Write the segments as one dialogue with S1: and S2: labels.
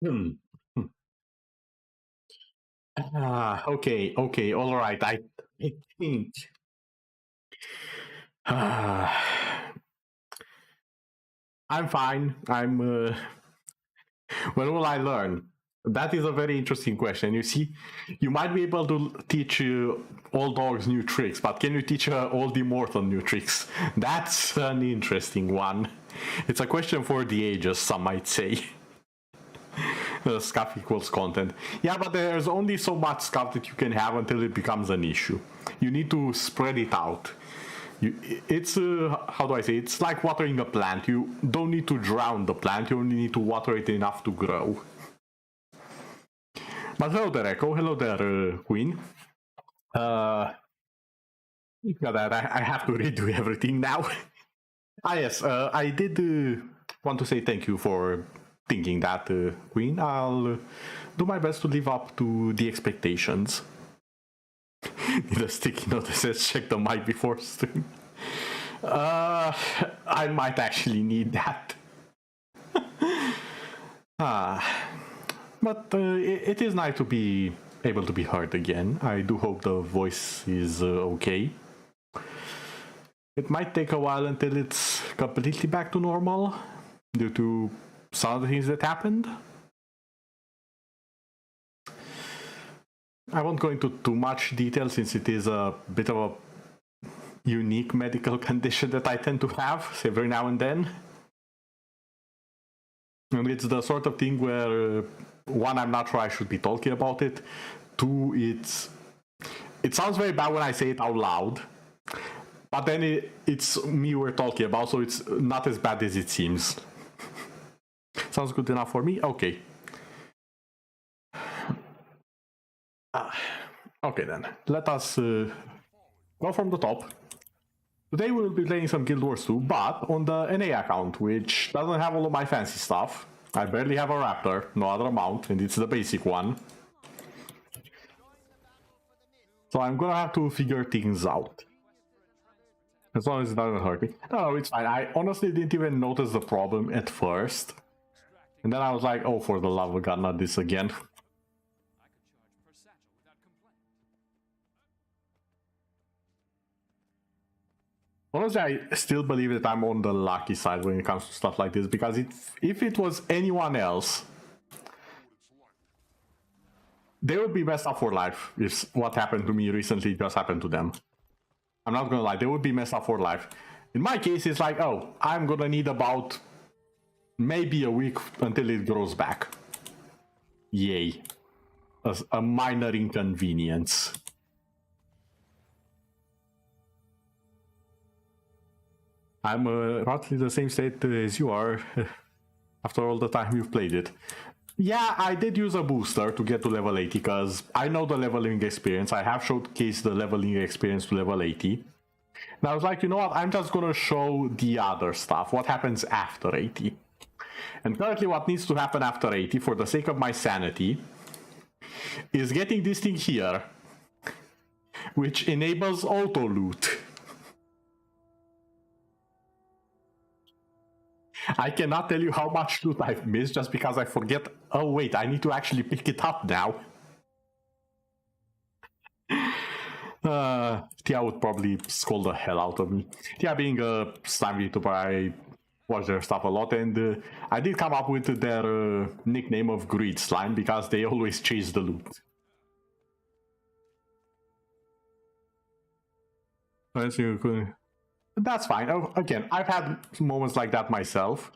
S1: Hmm. Okay, all right. I think. I'm fine. When will I learn? That is a very interesting question. You see, you might be able to teach old dogs new tricks, but can you teach old immortal new tricks? That's an interesting one. It's a question for the ages, some might say. Scuff equals content. Yeah, but there's only so much scuff that you can have until it becomes an issue. You need to spread it out. It's how do I say? It's like watering a plant. You don't need to drown the plant. You only need to water it enough to grow. But hello there, Echo. Hello there, Queen. That I have to redo everything now. Yes, I did want to say thank you for thinking that, Queen. I'll do my best to live up to the expectations. Need a sticky note that says check the mic before stream. I might actually need that. But it is nice to be able to be heard again. I do hope the voice is okay. It might take a while until it's completely back to normal due to some of the things that happened. I won't go into too much detail since it is a bit of a unique medical condition that I tend to have every now and then. And it's the sort of thing where, one, I'm not sure I should be talking about it. Two, it sounds very bad when I say it out loud. But then it's me we're talking about, so it's not as bad as it seems. Sounds good enough for me? Okay. Okay then, let us go from the top. Today we will be playing some Guild Wars 2, but on the NA account, which doesn't have all of my fancy stuff. I barely have a Raptor, no other mount, and it's the basic one. So I'm gonna have to figure things out. As long as it doesn't hurt me. No, it's fine. I honestly didn't even notice the problem at first. And then I was like, oh, for the love of God, not this again. Honestly, I still believe that I'm on the lucky side when it comes to stuff like this, because if it was anyone else, they would be messed up for life if what happened to me recently just happened to them. I'm not gonna lie, they would be messed up for life. In my case, it's like, oh, I'm gonna need about maybe a week until it grows back. Yay. A minor inconvenience. I'm roughly the same state as you are after all the time you've played it. Yeah, I did use a booster to get to level 80 because I know the leveling experience. I have showcased the leveling experience to level 80. And I was like, you know what, I'm just gonna show the other stuff, what happens after 80. And currently what needs to happen after 80, for the sake of my sanity, is getting this thing here, which enables auto loot. I cannot tell you how much loot I've missed just because I forget, oh wait, I need to actually pick it up now. Tia would probably scold the hell out of me. Tia being a slime YouTuber, I watch their stuff a lot, and I did come up with their nickname of Greed Slime because they always chase the loot. That's fine. Again, I've had moments like that myself,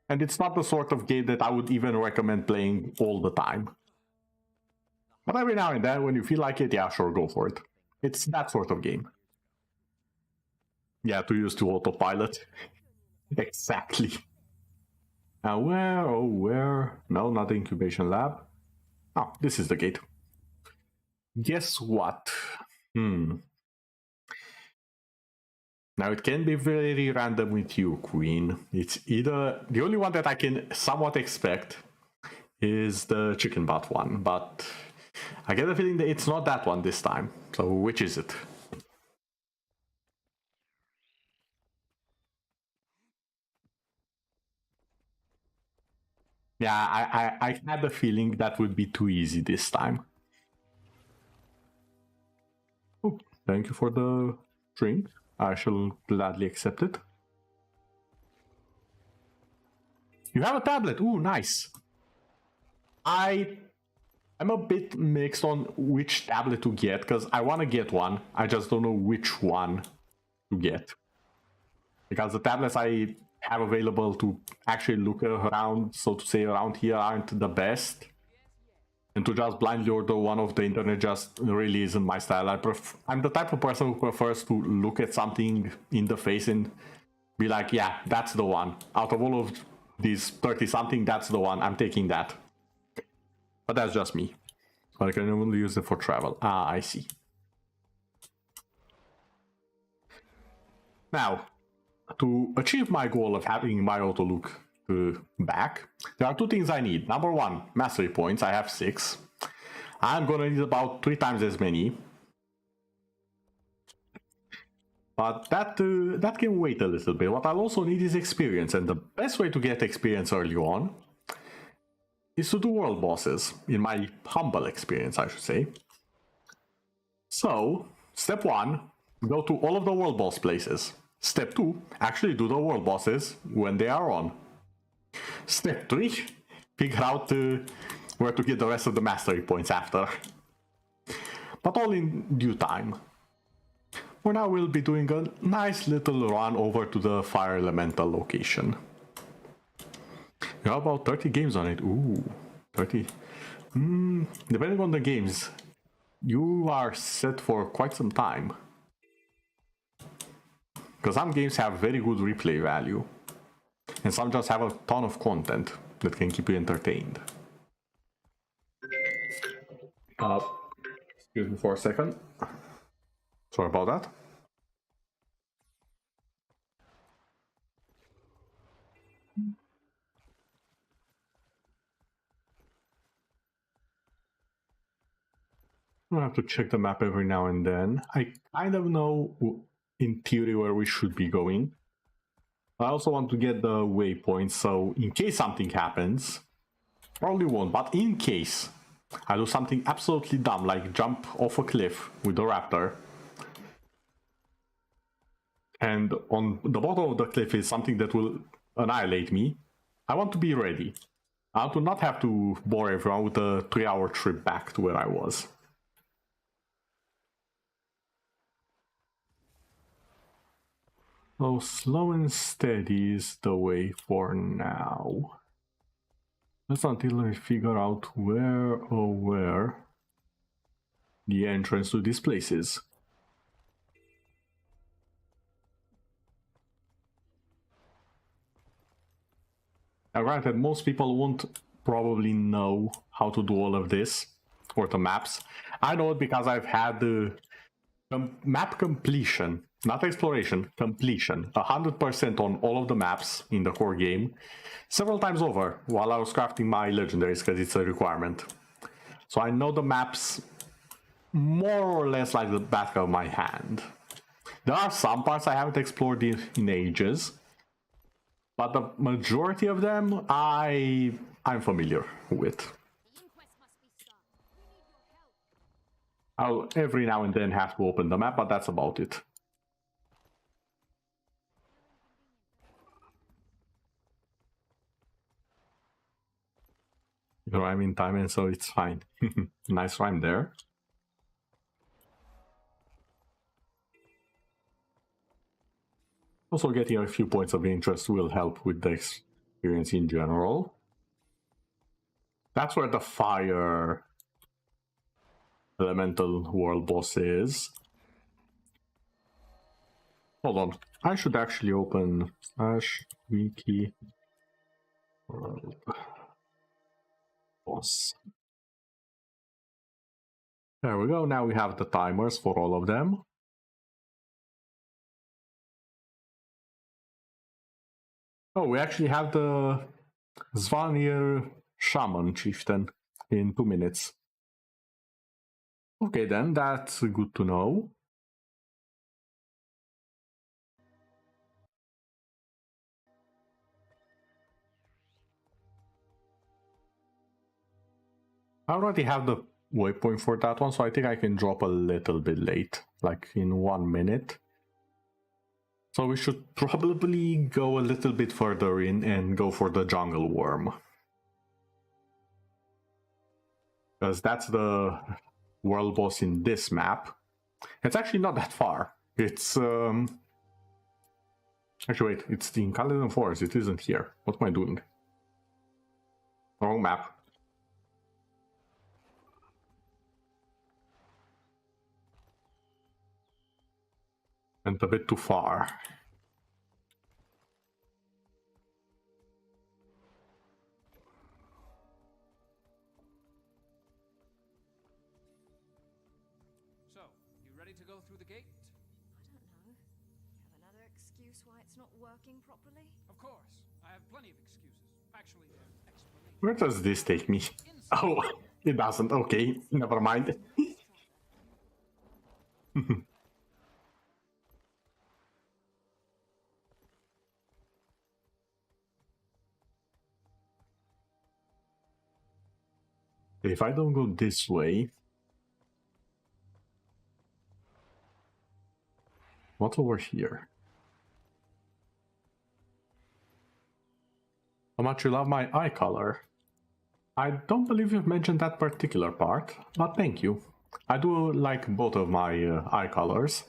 S1: and it's not the sort of game that I would even recommend playing all the time. But every now and then, when you feel like it, yeah, sure, go for it. It's that sort of game. Yeah, to use to autopilot. Exactly. Now where, oh where? No, not the incubation lab. Oh, this is the gate. Guess what? Now it can be very random with you, Queen. It's either the only one that I can somewhat expect is the chicken butt one, but I get the feeling that it's not that one this time. So which is it? Yeah, I had a feeling that would be too easy this time. Oh, thank you for the drink. I shall gladly accept it. You have a tablet. Ooh, nice. I'm a bit mixed on which tablet to get because I want to get one. I just don't know which one to get. Because the tablets I have available to actually look around, so to say, around here aren't the best. And to just blindly order one off the internet just really isn't my style. I'm the type of person who prefers to look at something in the face and be like, yeah, that's the one. Out of all of these 30 something, that's the one. I'm taking that. But that's just me. But I can only use it for travel. Ah, I see. Now, to achieve my goal of having my auto look back, there are two things I need. Number one, mastery points. I have 6. I'm gonna need about 3 times as many. But that can wait a little bit. What I'll also need is experience, and the best way to get experience early on is to do world bosses, in my humble experience, I should say. So, step 1, go to all of the world boss places. Step 2, actually do the world bosses when they are on. Step 3, figure out where to get the rest of the mastery points after. But all in due time. For now, we'll be doing a nice little run over to the fire elemental location. You have about 30 games on it. Ooh, 30. Depending on the games, you are set for quite some time. Because some games have very good replay value. And some just have a ton of content that can keep you entertained. Excuse me for a second. Sorry about that. I have to check the map every now and then. I kind of know in theory where we should be going. I also want to get the waypoints, so in case something happens, probably won't, but in case I do something absolutely dumb, like jump off a cliff with the raptor, and on the bottom of the cliff is something that will annihilate me, I want to be ready. I want to not have to bore everyone with a 3-hour trip back to where I was. So slow and steady is the way for now. That's until I figure out where the entrance to this place is. Now granted, most people won't probably know how to do all of this, or the maps. I know it because I've had the map completion, not exploration, completion, 100% on all of the maps in the core game, several times over while I was crafting my legendaries because it's a requirement. So I know the maps more or less like the back of my hand. There are some parts I haven't explored in ages, but the majority of them I'm familiar with. I'll every now and then have to open the map, but that's about it. Rhyme in time, and so it's fine. Nice rhyme there. Also, getting a few points of interest will help with the experience in general. That's where the fire elemental world boss is. Hold on. I should actually open /wiki world boss. There we go. Now we have the timers for all of them. Oh, we actually have the Svanir Shaman Chieftain in 2 minutes. Okay, then that's good to know. I already have the waypoint for that one, so I think I can drop a little bit late, like in 1 minute. So we should probably go a little bit further in and go for the jungle worm. Because that's the world boss in this map. It's actually not that far. It's actually wait, it's the Caledon Forest, it isn't here. What am I doing? Wrong map. And a bit too far.
S2: So, you ready to go through the gate?
S3: I don't know. You have another excuse why it's not working properly?
S2: Of course. I have plenty of excuses. Actually, they're explanations.
S1: Where does this take me? Oh, it doesn't. Okay, never mind. If I don't go this way... What's over here? How much you love my eye color? I don't believe you've mentioned that particular part, but thank you. I do like both of my eye colors.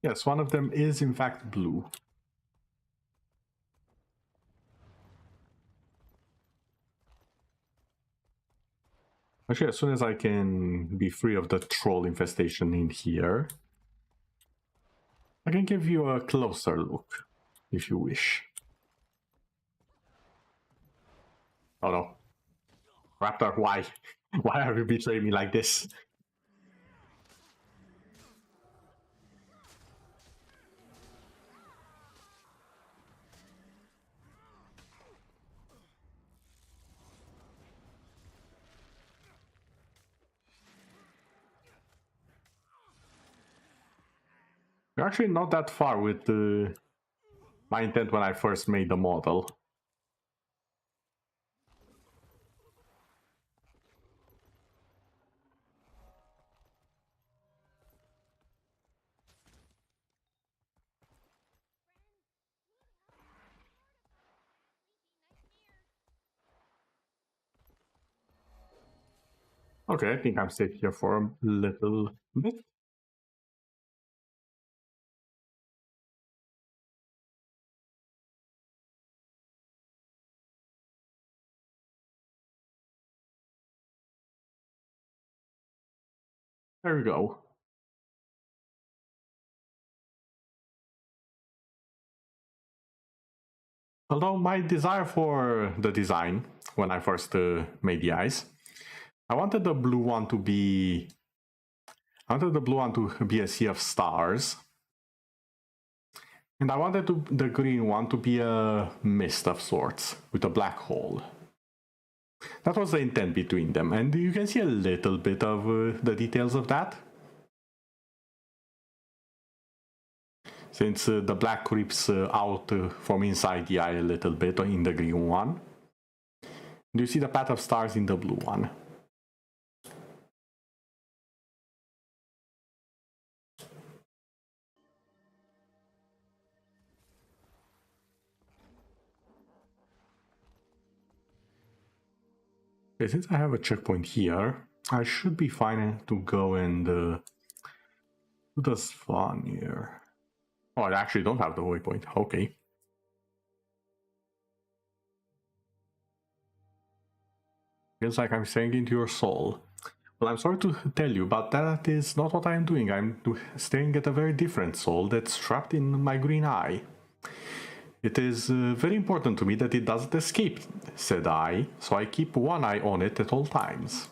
S1: Yes, one of them is in fact blue. Actually, as soon as I can be free of the troll infestation in here, I can give you a closer look, if you wish. Oh no. Raptor, why? Why have you betrayed me like this? You're actually not that far with my intent when I first made the model. Okay, I think I'm safe here for a little bit. There we go. Although my desire for the design, when I first made the eyes, I wanted the blue one to be... I wanted the blue one to be a sea of stars. And I wanted the green one to be a mist of sorts, with a black hole. That was the intent between them, and you can see a little bit of the details of that. Since the black creeps out from inside the eye a little bit in the green one. Do you see the path of stars in the blue one? Okay, since I have a checkpoint here, I should be fine to go and do the spawn here. Oh, I actually don't have the waypoint. Okay. Feels like I'm saying into your soul. Well, I'm sorry to tell you, but that is not what I'm doing. I'm staring at a very different soul that's trapped in my green eye. It is very important to me that it doesn't escape, said I, so I keep one eye on it at all times.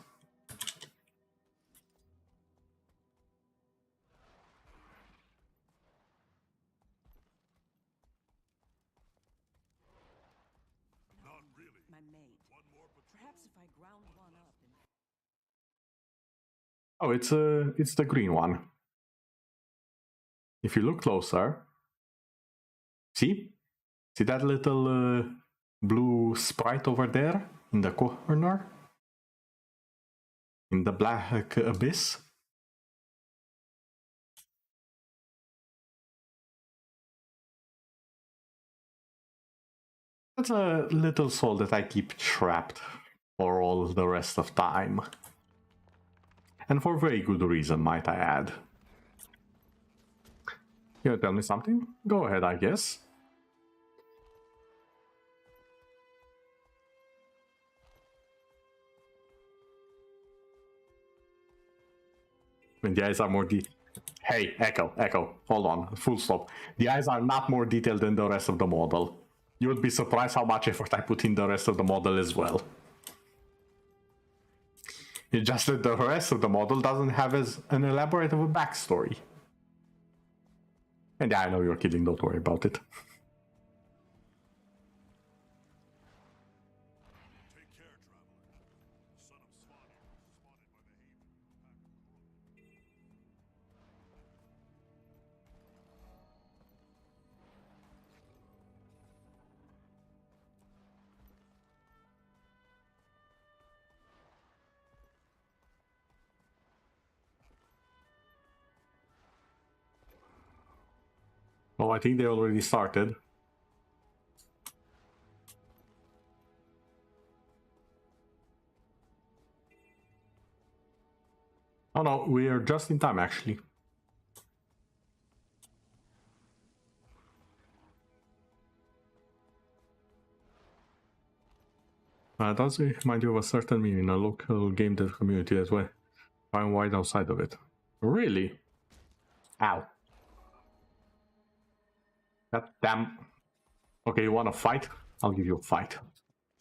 S4: Perhaps if I ground one up and
S1: Oh, it's the green one. If you look closer, see that little blue sprite over there in the corner, in the black abyss. That's a little soul that I keep trapped for all the rest of time. And for very good reason, might I add. You wanna tell me something? Go ahead, I guess. When the eyes are more Hey, Echo, hold on, full stop. The eyes are not more detailed than the rest of the model. You would be surprised how much effort I put in the rest of the model as well. It's just that the rest of the model doesn't have as an elaborate of a backstory. And yeah, I know you're kidding, don't worry about it. Oh, I think they already started. Oh no, we are just in time actually. Does remind you of a certain meme in a local game dev community as well. Find wide outside of it. Really? Ow. God damn. Okay, you wanna fight? I'll give you a fight.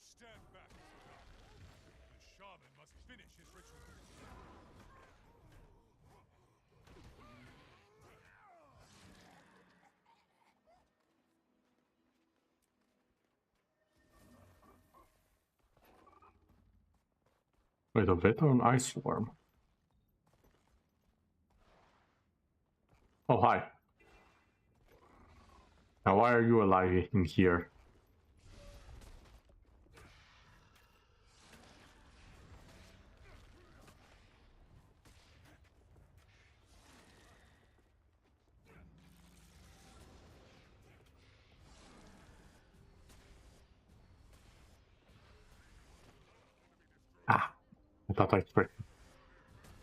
S5: Stand back. The shaman must finish his ritual.
S1: Wait, a veteran ice swarm. Oh, hi. Now, why are you alive in here? Ah, I thought I expected.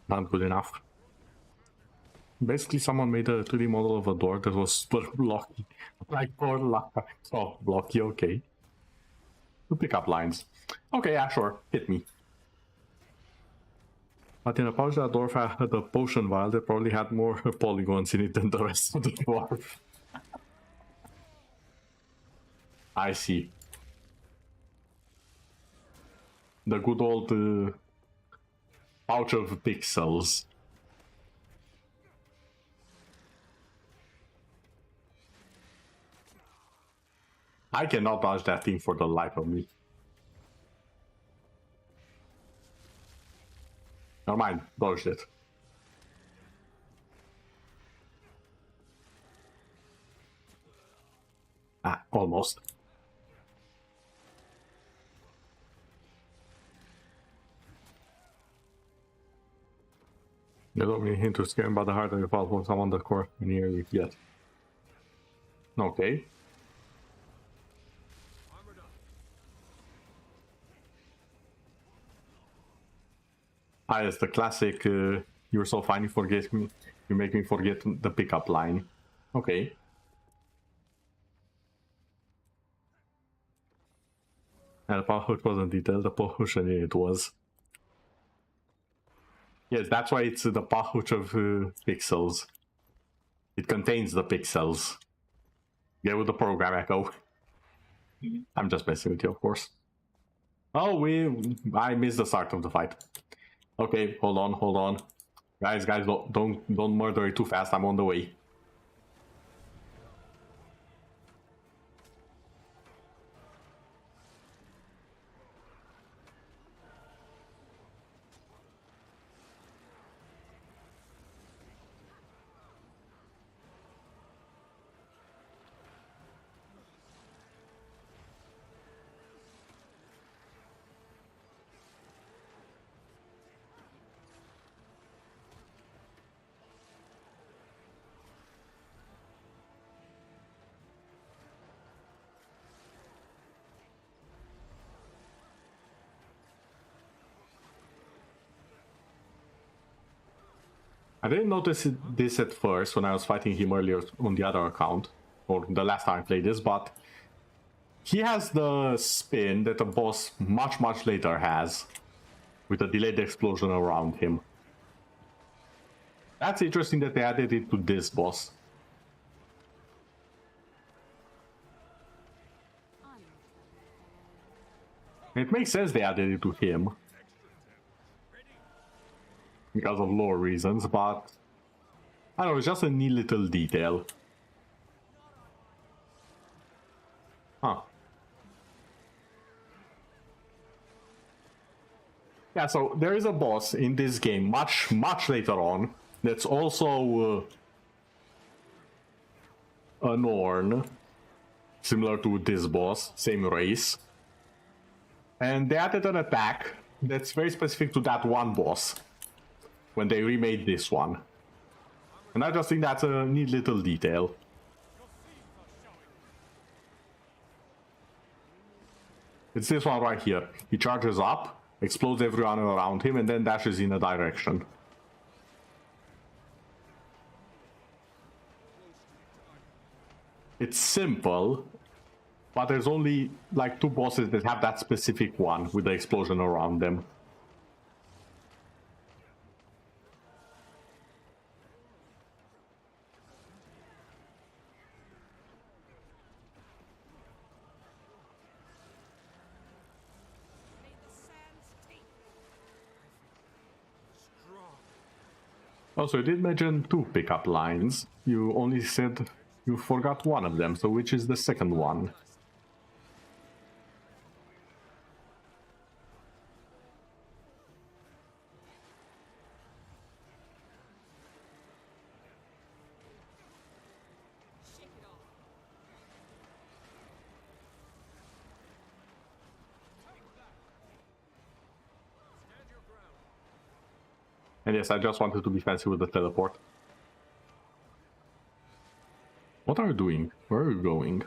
S1: Not good enough. Basically, someone made a 2D model of a door that was super blocky. Like, or oh, blocky, okay. To pick up lines. Okay, yeah, sure, hit me. But in a pouch that dwarf had a potion vial that probably had more polygons in it than the rest of the dwarf. I see. The good old pouch of pixels. I cannot dodge that thing for the life of me. Never mind, dodged it. Ah, almost. You don't mean hint to scare him by the heart of your fault when someone the core near you yet. Okay. Ah, it's the classic, you're so fine you forget me, you make me forget the pickup line. Okay. And the pouch wasn't detailed, the potion in it was. Yes, that's why it's the pouch of pixels. It contains the pixels. Get with the program, Echo. I'm just messing with you, of course. Oh, I missed the start of the fight. Okay, hold on. Guys, don't murder it too fast. I'm on the way. I didn't notice this at first when I was fighting him earlier on the other account, or the last time I played this, but he has the spin that a boss much later has, with a delayed explosion around him. That's interesting that they added it to this boss. It makes sense they added it to him because of lore reasons, but I don't know, it's just a neat little detail. Huh. Yeah, so there is a boss in this game much later on that's also a Norn, similar to this boss, same race. And they added an attack that's very specific to that one boss when they remade this one. And I just think that's a neat little detail. It's this one right here. He charges up, explodes everyone around him, and then dashes in a direction. It's simple, but there's only like 2 bosses that have that specific one with the explosion around them. Also, you did mention 2 pickup lines. You only said you forgot one of them, so which is the second one? And yes, I just wanted to be fancy with the teleport. What are you doing? Where are you going?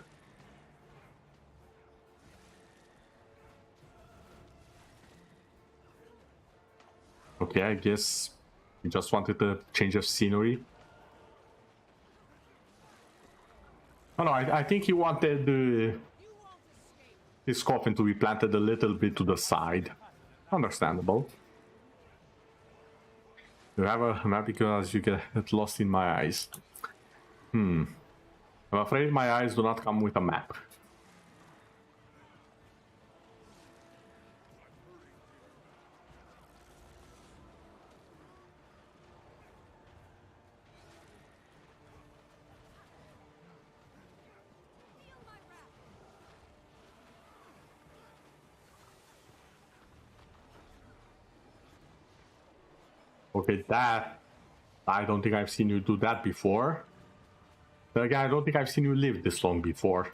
S1: Okay, I guess you just wanted a change of scenery. Oh no, I think he wanted his coffin to be planted a little bit to the side. Understandable. You have a map because you get lost in my eyes. I'm afraid my eyes do not come with a map. Okay, that... I don't think I've seen you do that before. But again, I don't think I've seen you live this long before.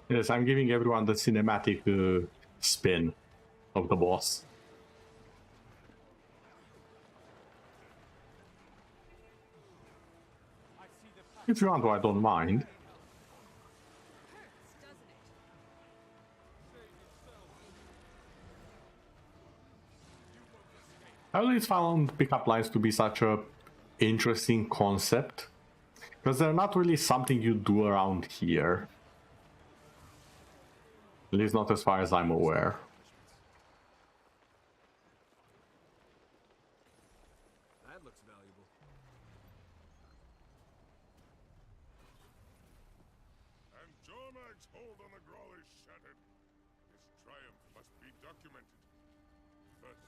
S1: Yes, I'm giving everyone the cinematic spin of the boss. If you want to, I don't mind. I always found pickup lines to be such a interesting concept, because they're not really something you do around here. At least not as far as I'm aware.
S2: That looks valuable.
S5: And Jormag's hold on the Grawl is shattered. His triumph must be documented. First,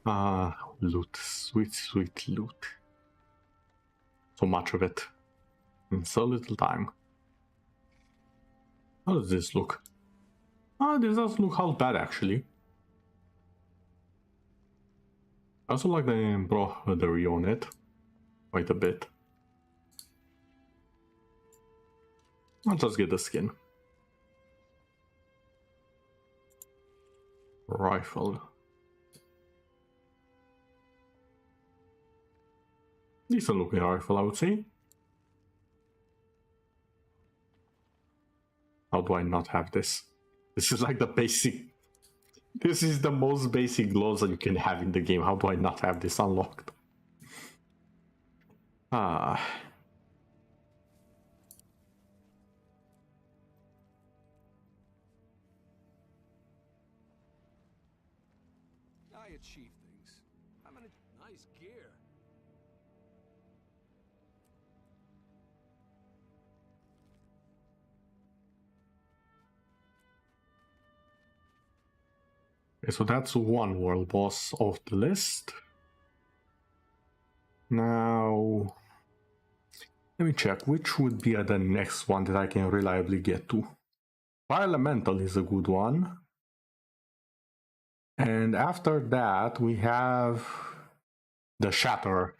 S5: I nail.
S1: Loot. Sweet loot. So much of it. In so little time. How does this look? This doesn't look half bad actually. I also like the embroidery on it. Quite a bit. I'll just get the skin. rifle. Decent looking rifle, I would say. How do I not have this? This is like the basic... This is the most basic gloves that you can have in the game. How do I not have this unlocked? Ah...
S2: I achieve things. I'm in a nice gear.
S1: Okay, so that's one world boss off the list. Now, let me check which would be the next one that I can reliably get to. Fire Elemental is a good one. And after that, we have the Shatterer.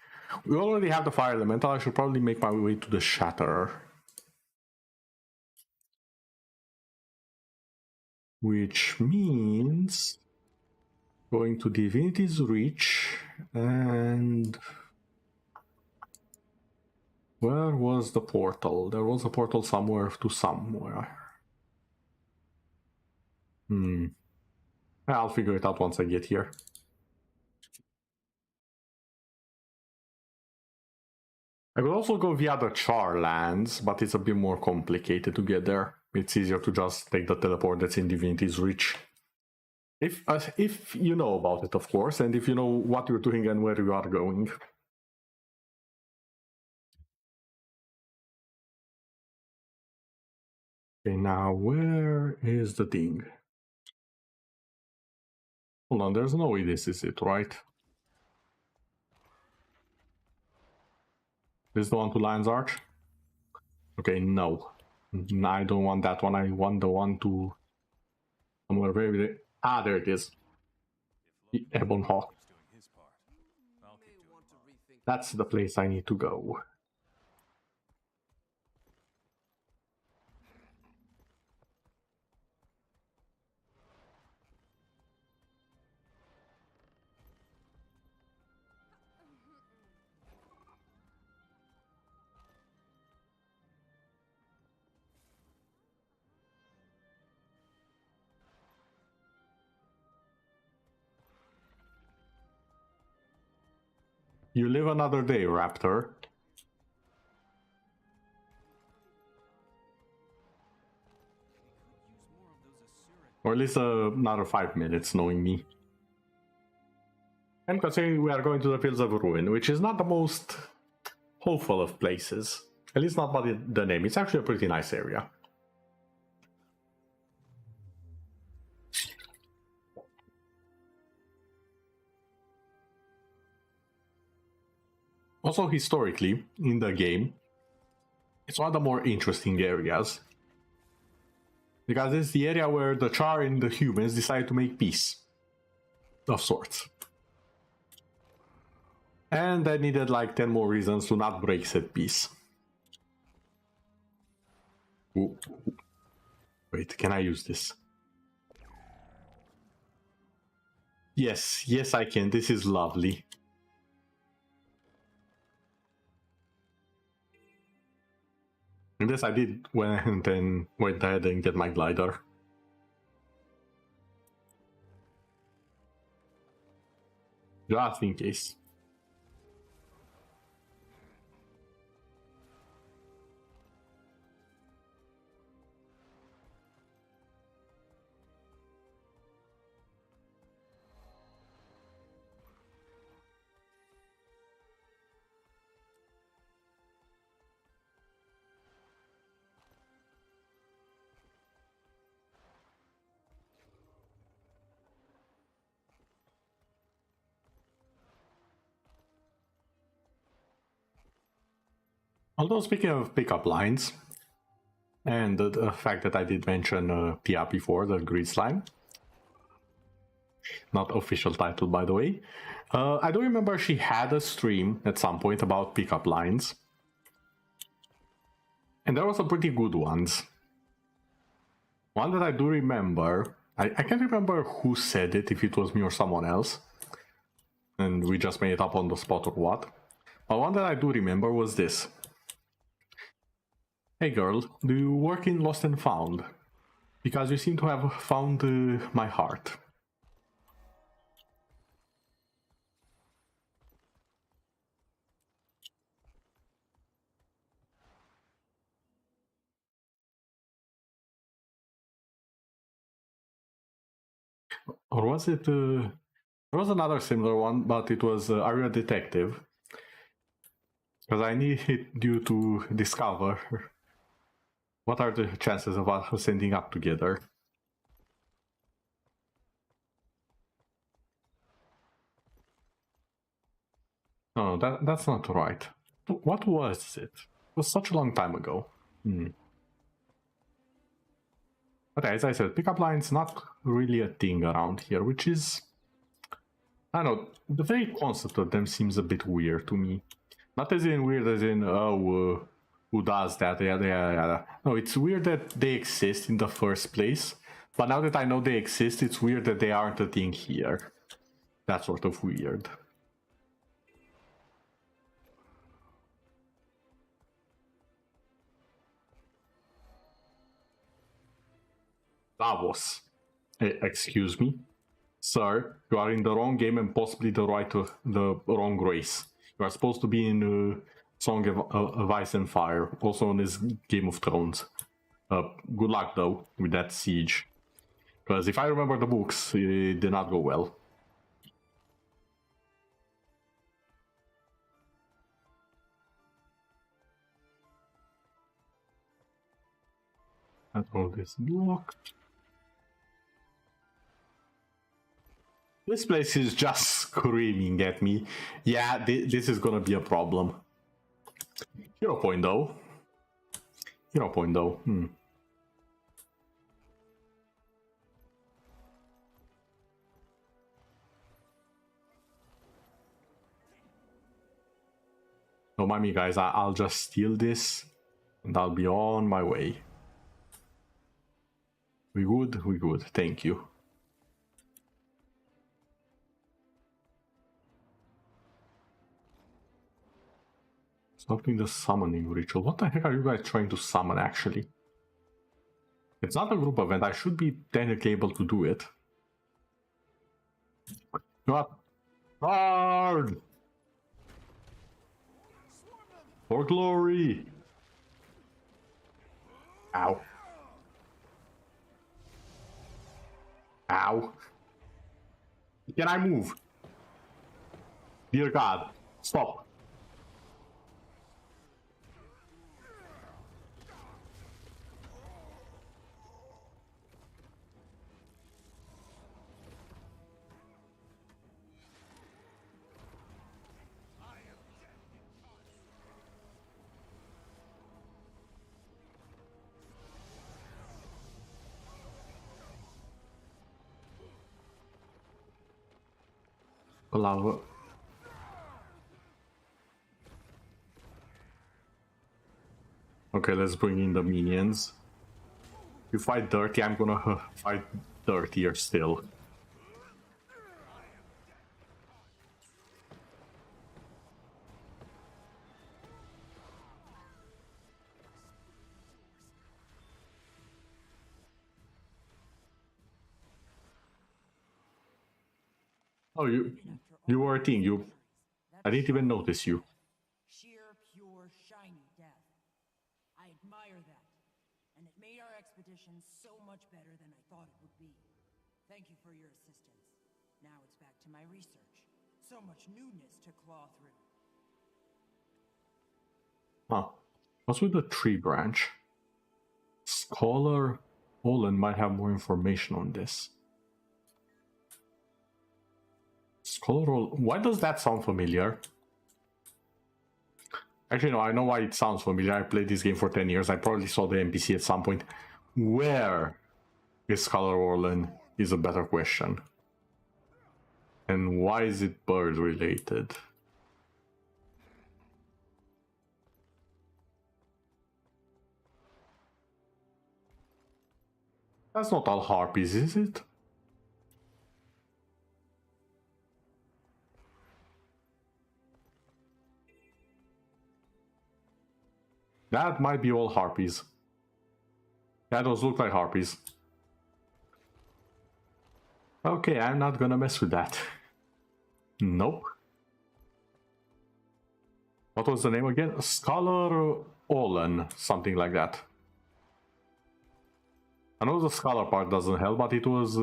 S1: We already have the Fire Elemental. I should probably make my way to the Shatterer. Which means going to Divinity's Reach and... Where was the portal? There was a portal somewhere to somewhere. I'll figure it out once I get here. I could also go via the Char lands, but it's a bit more complicated to get there. It's easier to just take the teleport that's in Divinity's Reach. If you know about it, of course, and if you know what you're doing and where you are going. Okay, now where is the thing? Hold on, there's no way this is it, right? This is the one to Lion's Arch? Okay, no. I don't want that one. I want the one to somewhere very... Ah, there it is. The Ebon Hawk. That's the place I need to go. You live another day, Raptor. Or at least another 5 minutes, knowing me. And considering we are going to the Fields of Ruin, which is not the most hopeful of places. At least not by the name. It's actually a pretty nice area. Also, historically, in the game, it's one of the more interesting areas. Because it's the area where the Char and the humans decide to make peace. Of sorts. And I needed like 10 more reasons to not break said peace. Ooh. Wait, can I use this? Yes, yes I can. This is lovely. And this I did and then went ahead and get my glider. Just in case. Although speaking of pickup lines, and the fact that I did mention Pia before, the Grid Slime, not official title by the way, I do remember she had a stream at some point about pickup lines. And there were some pretty good ones. One that I do remember I can't remember who said it, if it was me or someone else. And we just made it up on the spot or what. But one that I do remember was this. Hey girl, do you work in Lost and Found? Because you seem to have found my heart. Or was it... there was another similar one, but it was Are You a Detective? Because I need you to discover what are the chances of us ending up together. No, that's not right. What was it? It was such a long time ago. But as I said, pickup lines not really a thing around here, which is... I don't know, the very concept of them seems a bit weird to me. Not as in weird as in, oh, who does that, yada yada yada. No, it's weird that they exist in the first place, but now that I know they exist, it's weird that they aren't a thing here. That's sort of weird. Davos. Excuse me? Sir, you are in the wrong game and possibly the wrong race. You are supposed to be in Song of Ice and Fire, also known as Game of Thrones. Good luck though with that siege. Because if I remember the books, it did not go well. And all this blocked. This place is just screaming at me. Yeah, this is gonna be a problem. Hero point though. Hero point though. Don't mind me, guys. I'll just steal this and I'll be on my way. We good? We good. Thank you. Stopping the summoning ritual. What the heck are you guys trying to summon, actually? It's not a group event. I should be technically able to do it. Not hard! For glory! Ow. Ow. Can I move? Dear God, stop. Allow. Okay, let's bring in the minions. You fight dirty, I'm gonna fight dirtier still. Oh, you were a thing. I didn't even notice you.
S4: Sheer, pure, shiny death. I admire that, and it made our expedition so much better than I thought it would be. Thank you for your assistance. Now it's back to my research. So much newness to claw through.
S1: Huh. What's with the tree branch? Scholar Olin might have more information on this. Scholar Olin. Why does that sound familiar? Actually, no, I know why it sounds familiar. I played this game for 10 years. I probably saw the NPC at some point. Where is Scholar Orlin is a better question. And why is it bird related? That's not all harpies, is it? That might be all harpies. Yeah, those look like harpies. Okay, I'm not gonna mess with that. Nope. What was the name again? Scholar Olan, something like that. I know the scholar part doesn't help, but it was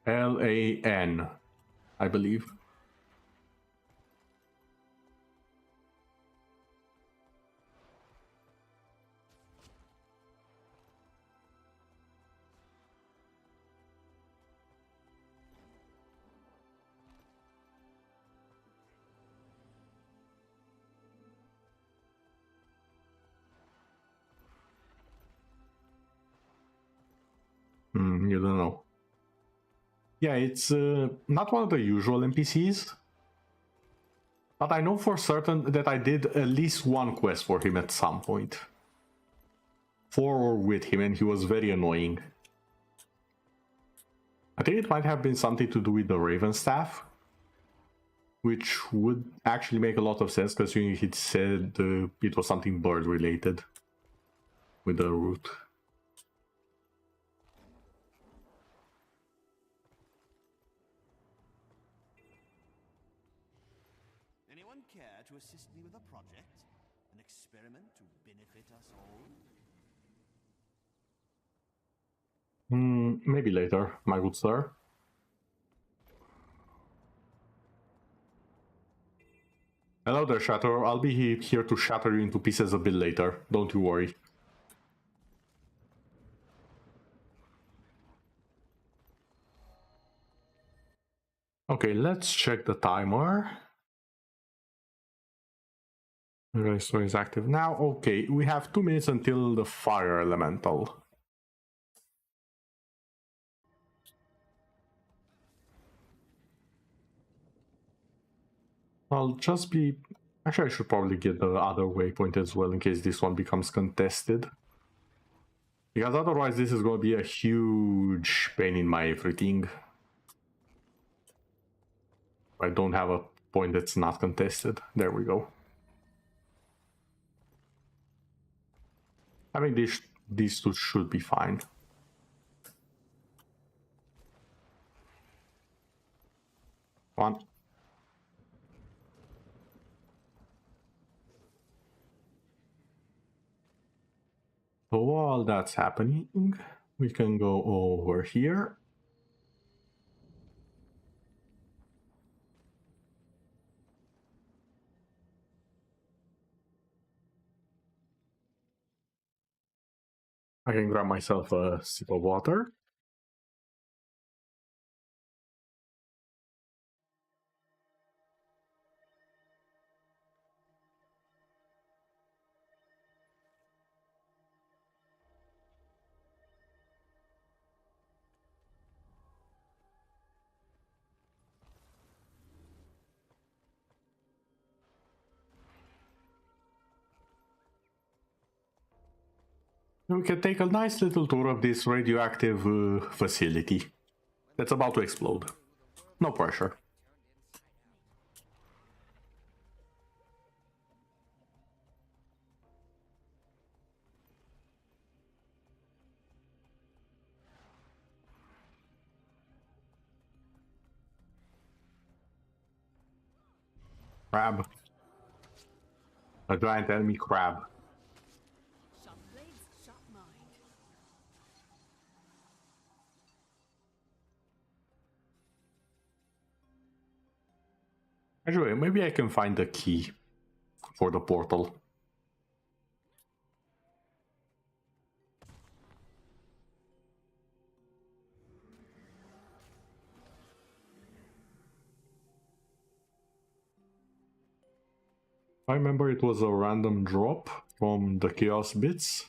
S1: OOLAN, I believe. You don't know. Yeah, it's not one of the usual NPCs, but I know for certain that I did at least one quest for him at some point. For or with him, and he was very annoying. I think it might have been something to do with the Raven Staff, which would actually make a lot of sense considering he said it was something bird related with the root.
S6: Anyone care to assist me with a project? An experiment to benefit us all?
S1: Maybe later, my good sir. Hello there, Shatter. I'll be here to shatter you into pieces a bit later. Don't you worry. Okay, let's check the timer. Okay, so it's active now. Okay, we have 2 minutes until the fire elemental. I'll just be... Actually, I should probably get the other waypoint as well in case this one becomes contested. Because otherwise this is going to be a huge pain in my everything. I don't have a point that's not contested. There we go. I mean, these two should be fine. One. So while that's happening, we can go over here. I can grab myself a sip of water. We can take a nice little tour of this radioactive facility that's about to explode. No pressure. Crab. A giant enemy crab.
S3: Sharp blades, sharp mind.
S1: Anyway, maybe I can find the key for the portal. I remember it was a random drop from the chaos bits.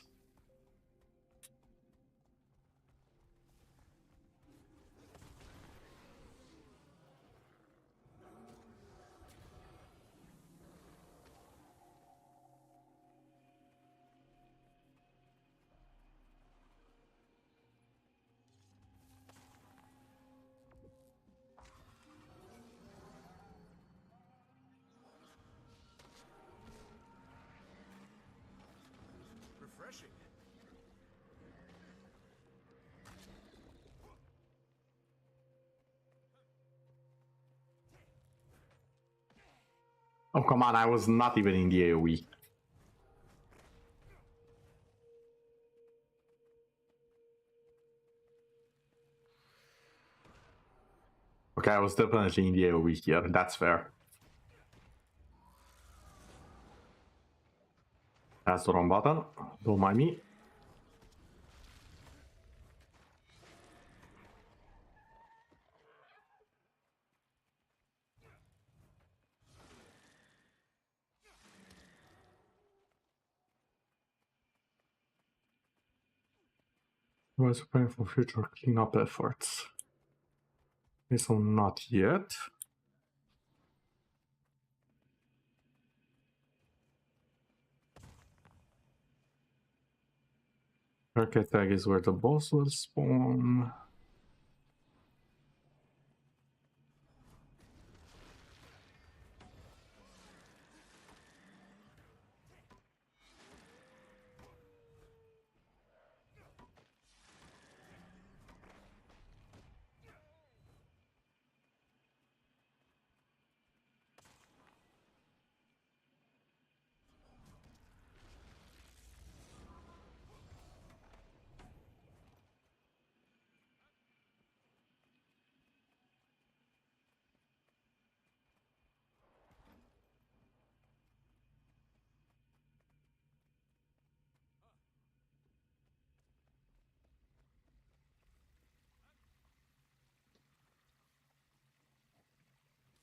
S1: Oh, come on, I was not even in the AoE. Okay, I was definitely in the AoE here, that's fair. That's the wrong button, don't mind me. Was preparing for future cleanup efforts. Okay, so not yet. Circuit tag is where the boss will spawn.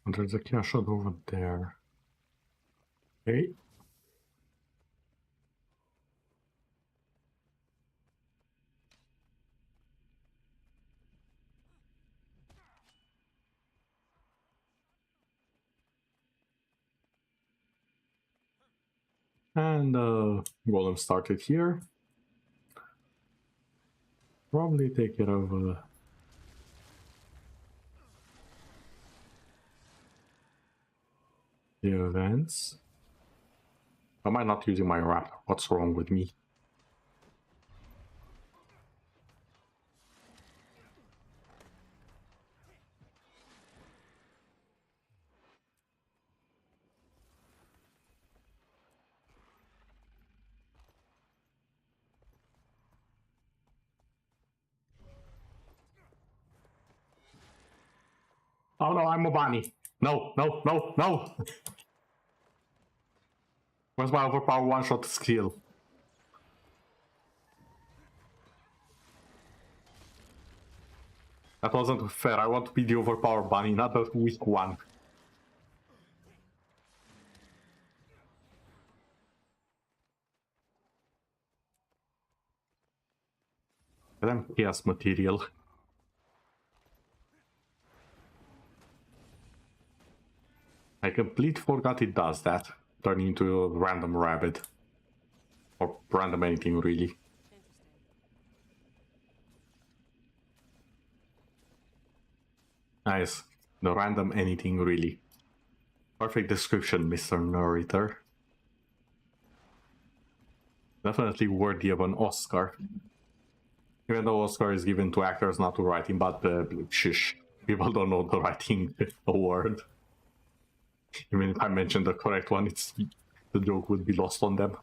S1: And there's a cash shot over there. Okay. And golem started here. Probably take care of the events. Am I not using my wrap? What's wrong with me? Oh no, I'm a bunny. No, no, no, no! Where's my overpower one-shot skill? That wasn't fair. I want to be the overpower bunny, not the weak one. Damn chaos material. I completely forgot it does that. Turning into a random rabbit. Or random anything, really. Nice. The random anything, really. Perfect description, Mr. Narrator. Definitely worthy of an Oscar. Even though Oscar is given to actors, not to writing, but shush. People don't know the writing award. Even if I mentioned the correct one, the joke would be lost on them.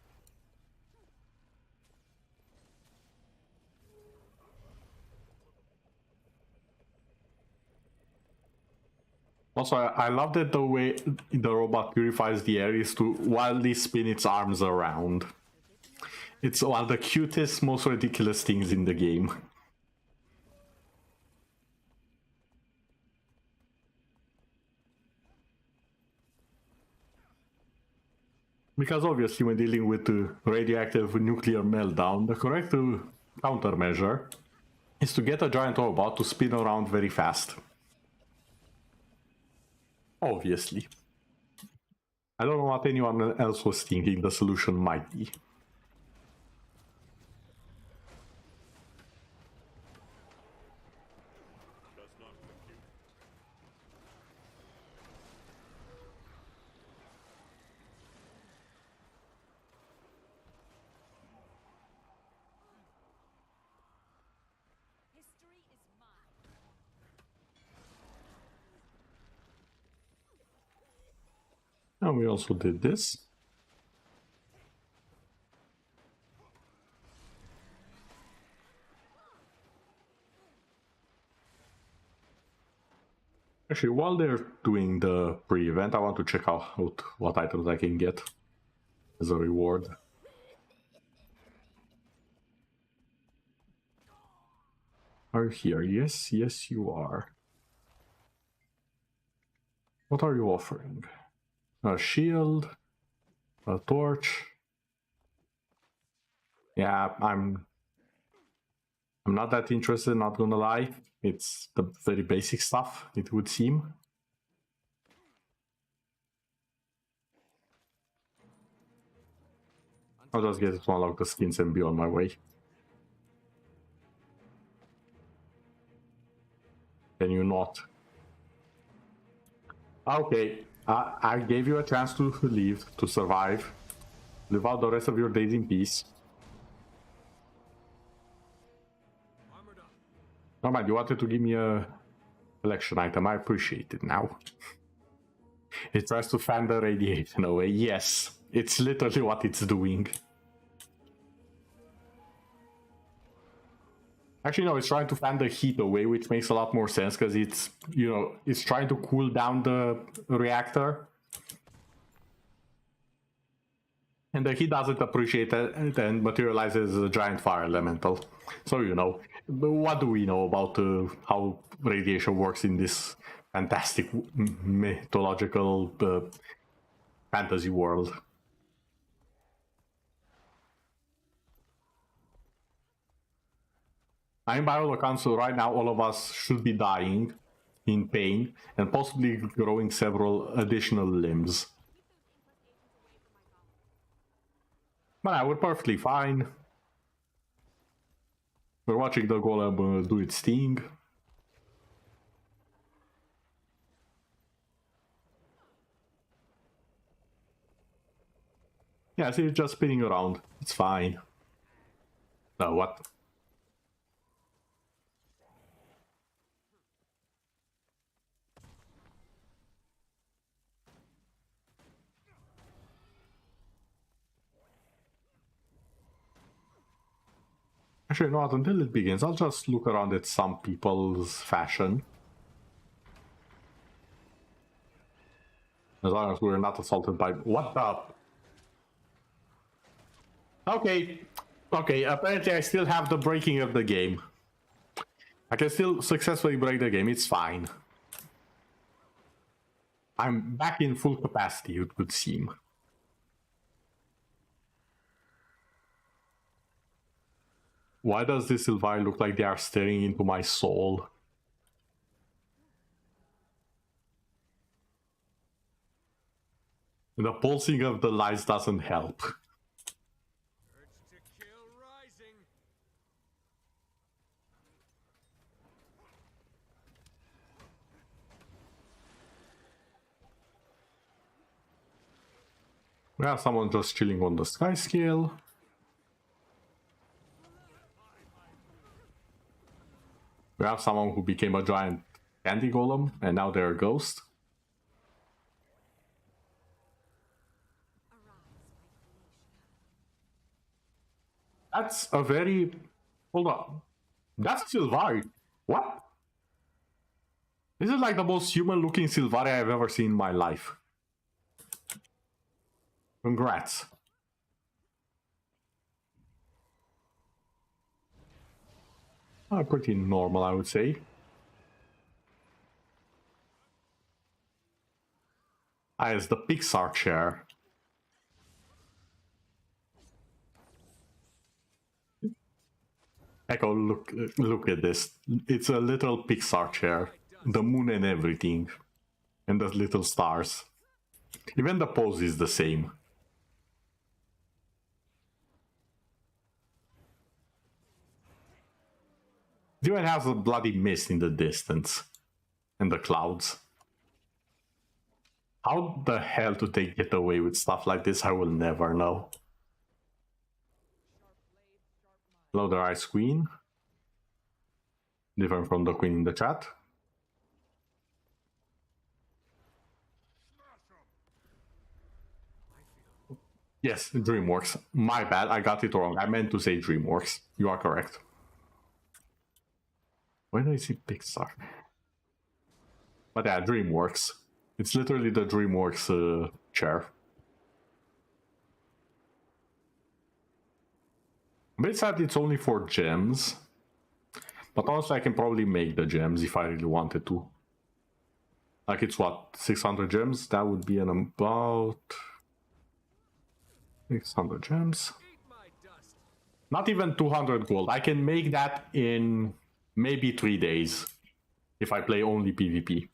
S1: Also, I love that the way the robot purifies the air is to wildly spin its arms around. It's one of the cutest, most ridiculous things in the game. Because obviously when dealing with the radioactive nuclear meltdown, the correct countermeasure is to get a giant robot to spin around very fast. Obviously. I don't know what anyone else was thinking the solution might be.
S3: History is mine.
S1: And we also did this. Actually, while they're doing the pre-event, I want to check out what items I can get as a reward. Are you here? Yes, yes you are. What are you offering? A shield? A torch? Yeah, I'm not that interested, not gonna lie. It's the very basic stuff, it would seem. I'll just get to unlock the skins and be on my way. Can you not? Okay, I gave you a chance to leave, to survive. Live out the rest of your days in peace.
S2: Armored up.
S1: Oh man, you wanted to give me a collection item. I appreciate it now. It tries to fan the radiation away. Yes, it's literally what it's doing. Actually, no, it's trying to fan the heat away, which makes a lot more sense because it's, you know, it's trying to cool down the reactor. And the heat doesn't appreciate it and materializes as a giant fire elemental. So, you know, what do we know about how radiation works in this fantastic mythological fantasy world? I mean, by all accounts, so right now all of us should be dying in pain and possibly growing several additional limbs. But we're perfectly fine. We're watching the golem do its thing. Yeah, see, it's just spinning around. It's fine. No, what? Actually, not until it begins. I'll just look around at some people's fashion. As long as we're not assaulted by... What the... Okay. Okay, apparently I still have the breaking of the game. I can still successfully break the game, it's fine. I'm back in full capacity, it would seem. Why does this Sylvari look like they are staring into my soul? The pulsing of the lights doesn't help.
S2: Urge to kill rising.
S1: We have someone just chilling on the sky scale. We have someone who became a giant candy golem, and now they're a ghost. That's a very... Hold on. That's Sylvari. What? This is like the most human-looking Sylvari I've ever seen in my life. Congrats. Pretty normal, I would say. It's the Pixar chair. Echo, look at this. It's a little Pixar chair. The moon and everything. And the little stars. Even the pose is the same. It even has a bloody mist in the distance. And the clouds. How the hell do they get away with stuff like this? I will never know. Hello there, Ice Queen. Different from the queen in the chat. Yes, DreamWorks. My bad, I got it wrong. I meant to say DreamWorks. You are correct. Where do I see Pixar? But yeah, DreamWorks. It's literally the DreamWorks chair. I'm a bit sad it's only 4 gems. But also I can probably make the gems if I really wanted to. Like it's what, 600 gems? That would be an about 600 gems. Not even 200 gold. I can make that in maybe 3 days if I play only PvP.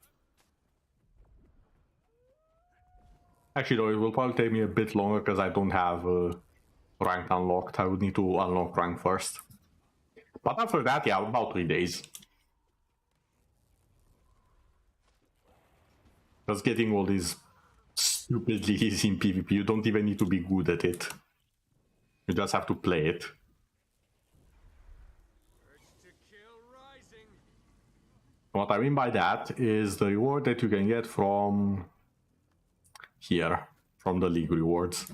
S1: Actually though, it will probably take me a bit longer because I don't have rank unlocked. I would need to unlock rank first. But after that, yeah, about 3 days. Because getting all these stupidly easy in PvP, you don't even need to be good at it. You just have to play it. What I mean by that is the reward that you can get from here, from the League rewards.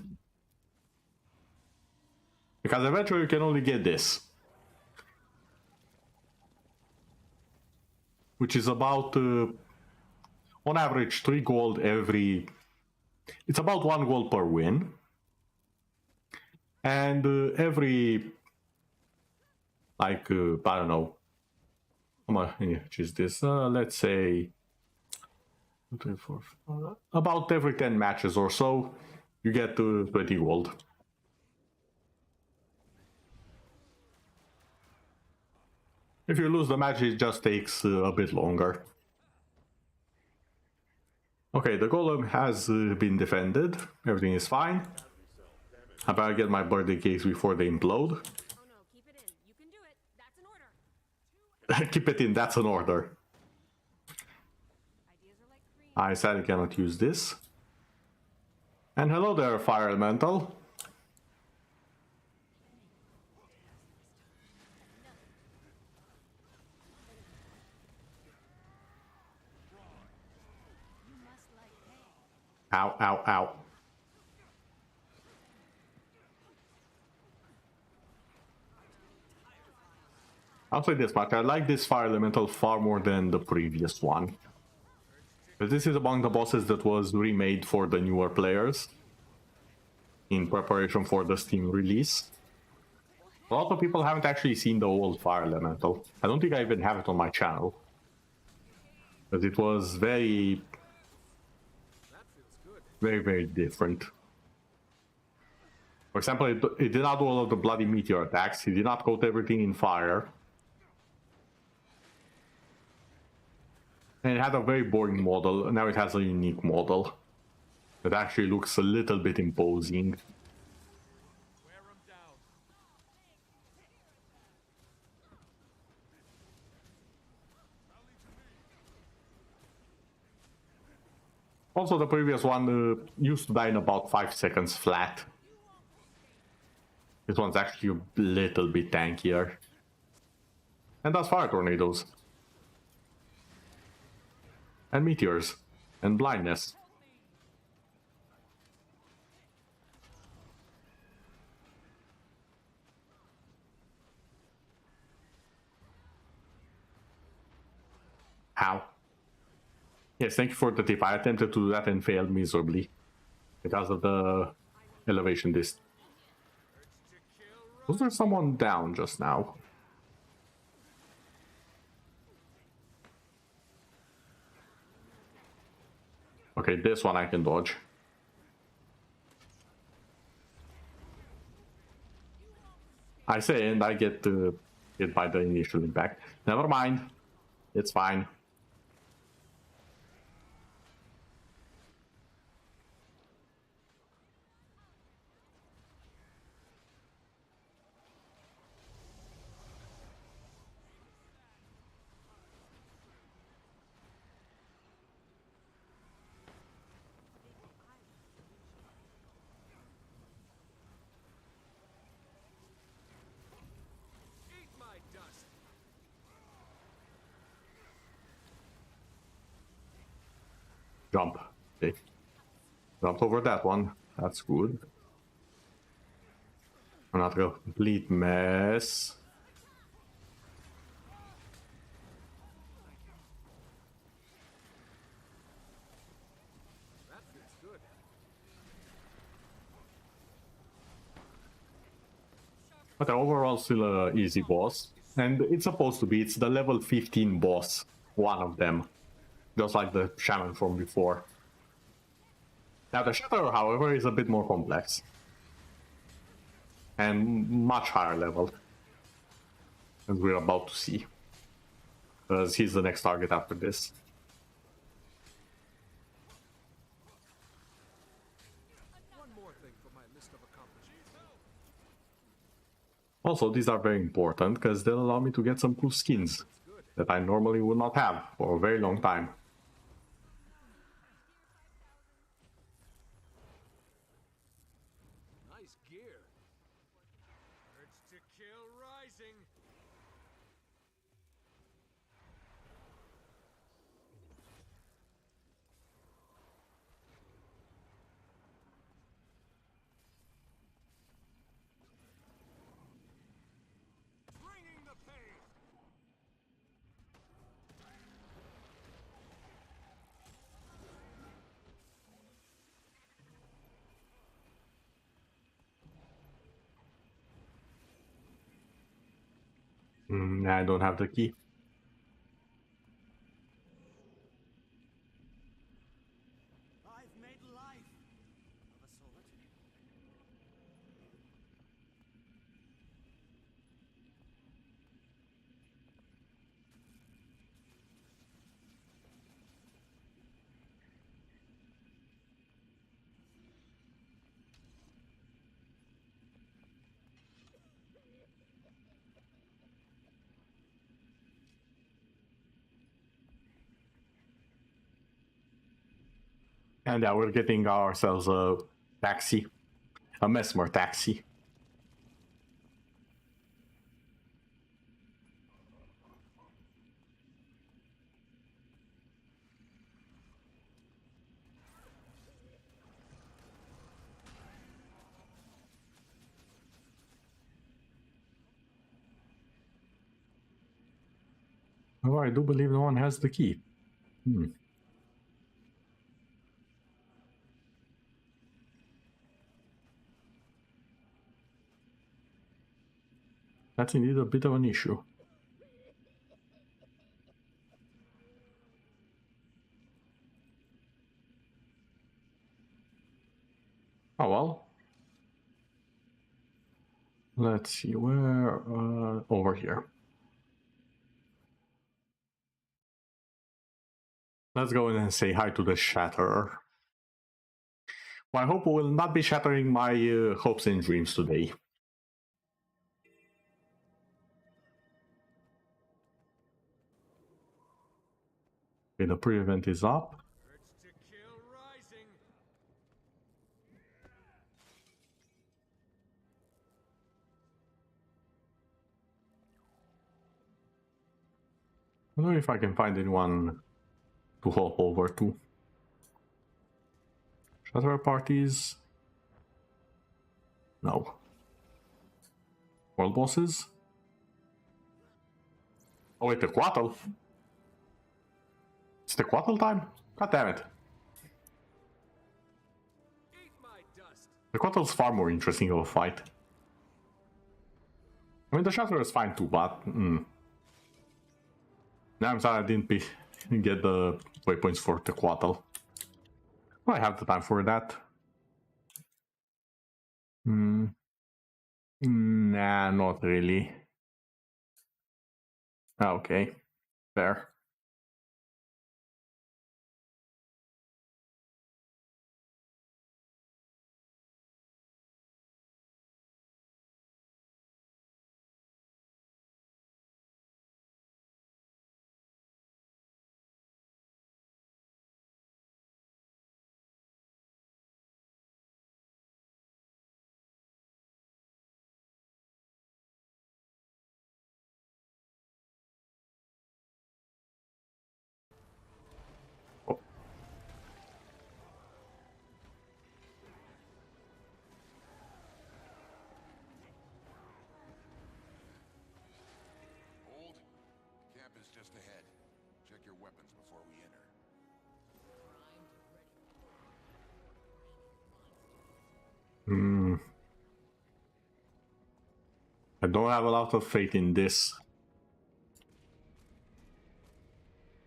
S1: Because eventually you can only get this. Which is about, on average, 3 gold every... It's about 1 gold per win. And every... Like, I don't know. How much is this? Let's say... 3, 4, 5, about every 10 matches or so, you get 20 gold. If you lose the match, it just takes a bit longer. Okay, the golem has been defended. Everything is fine. I better get my birthday cakes before they implode.
S3: Oh no, keep it in. You can do it. That's an order.
S1: Keep it in, that's an order.
S3: Ideas are like cream.
S1: I sadly cannot use this. And hello there, Fire Elemental. Ow, ow, ow. I'll say this much, I like this Fire Elemental far more than the previous one. But this is among the bosses that was remade for the newer players in preparation for the Steam release. A lot of people haven't actually seen the old Fire Elemental. I don't think I even have it on my channel. Because it was very, very different. For example, it did not do all of the bloody meteor attacks. It did not coat everything in fire. And it had a very boring model. Now it has a unique model that actually looks a little bit imposing. Also, the previous one used to die in about 5 seconds flat. This one's actually a little bit tankier. And does fire tornadoes. And meteors. And blindness. How? Yes, thank you for the tip. I attempted to do that and failed miserably. Because of the elevation dist. Was there someone down just now? Okay, this one I can dodge. I say, and I get hit by the initial impact. Never mind. It's fine. Jump. Okay. Jumped over that one. That's good. Not a complete mess.
S2: That feels good.
S1: But overall still a easy boss. And it's supposed to be, it's the level 15 boss. One of them. Just like the shaman from before. Now the Shatter, however, is a bit more complex. And much higher level. As we're about to see. Because he's the next target after this.
S2: One more thing for my list of accomplishments.
S1: Also, these are very important because they'll allow me to get some cool skins that I normally would not have for a very long time.
S2: Nice gear. Urge to kill rising. Bringing the pain.
S1: I don't have the key.
S6: I've made life of a sort.
S1: And yeah, we're getting ourselves a taxi. A Mesmer taxi. Oh, I do believe no one has the key. That's indeed a bit of an issue. Oh well. Let's see, where... over here. Let's go in and say hi to the Shatterer. Well, I hope will not be shattering my hopes and dreams today. Okay, the pre-event is up.
S2: Urge to kill rising.
S1: I don't know if I can find anyone to hop over to. Shatterer parties? No. World bosses? Oh wait, the Quattle? It's the Quattle time? God damn it.
S2: Eat my dust.
S1: The Quattle's far more interesting of a fight. I mean, the Shatterer is fine too, but... Now I'm sorry I didn't get the waypoints for the Quattle. Well, I have the time for that. Nah, not really. Okay, fair. I don't have a lot of faith in this.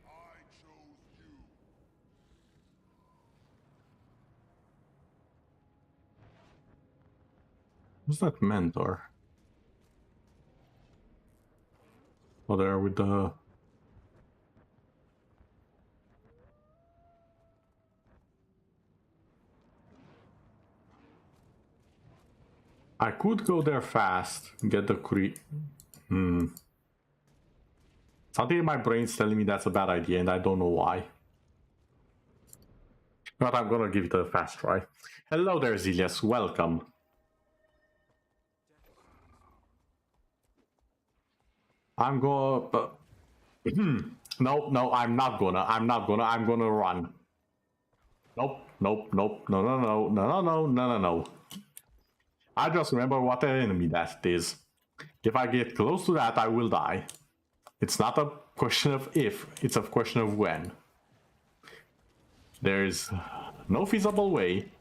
S5: I chose you.
S1: Who's that mentor? Oh, there with the... I could go there fast, get the Something in my brain's telling me that's a bad idea, and I don't know why. But I'm gonna give it a fast try. Hello there, Zilius. Welcome. I'm gonna... no, I'm not gonna. I'm gonna run. Nope. No. I just remember what an enemy that is. If I get close to that, I will die. It's not a question of if, it's a question of when. There is no feasible way.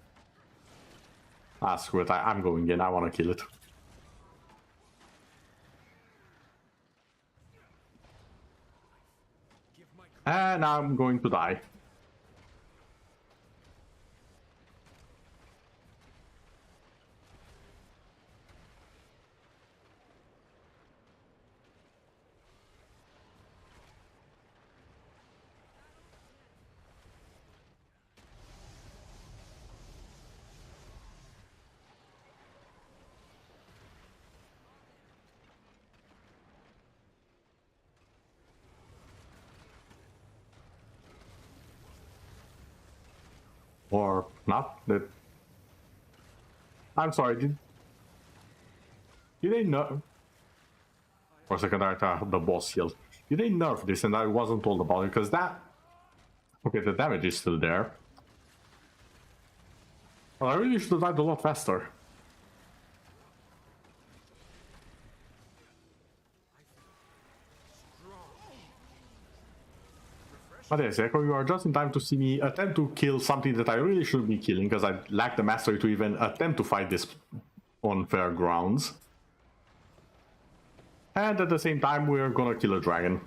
S1: Ah, screw it, I'm going in, I want to kill it. And I'm going to die. Or not. I'm sorry, did they nerf? For a second I thought the boss healed. Did they nerf this and I wasn't told about it? Because that... Okay, the damage is still there. Well, I really should have died a lot faster. But yes, Echo, you are just in time to see me attempt to kill something that I really should be killing, because I lack the mastery to even attempt to fight this on fair grounds. And at the same time, we're gonna kill a dragon.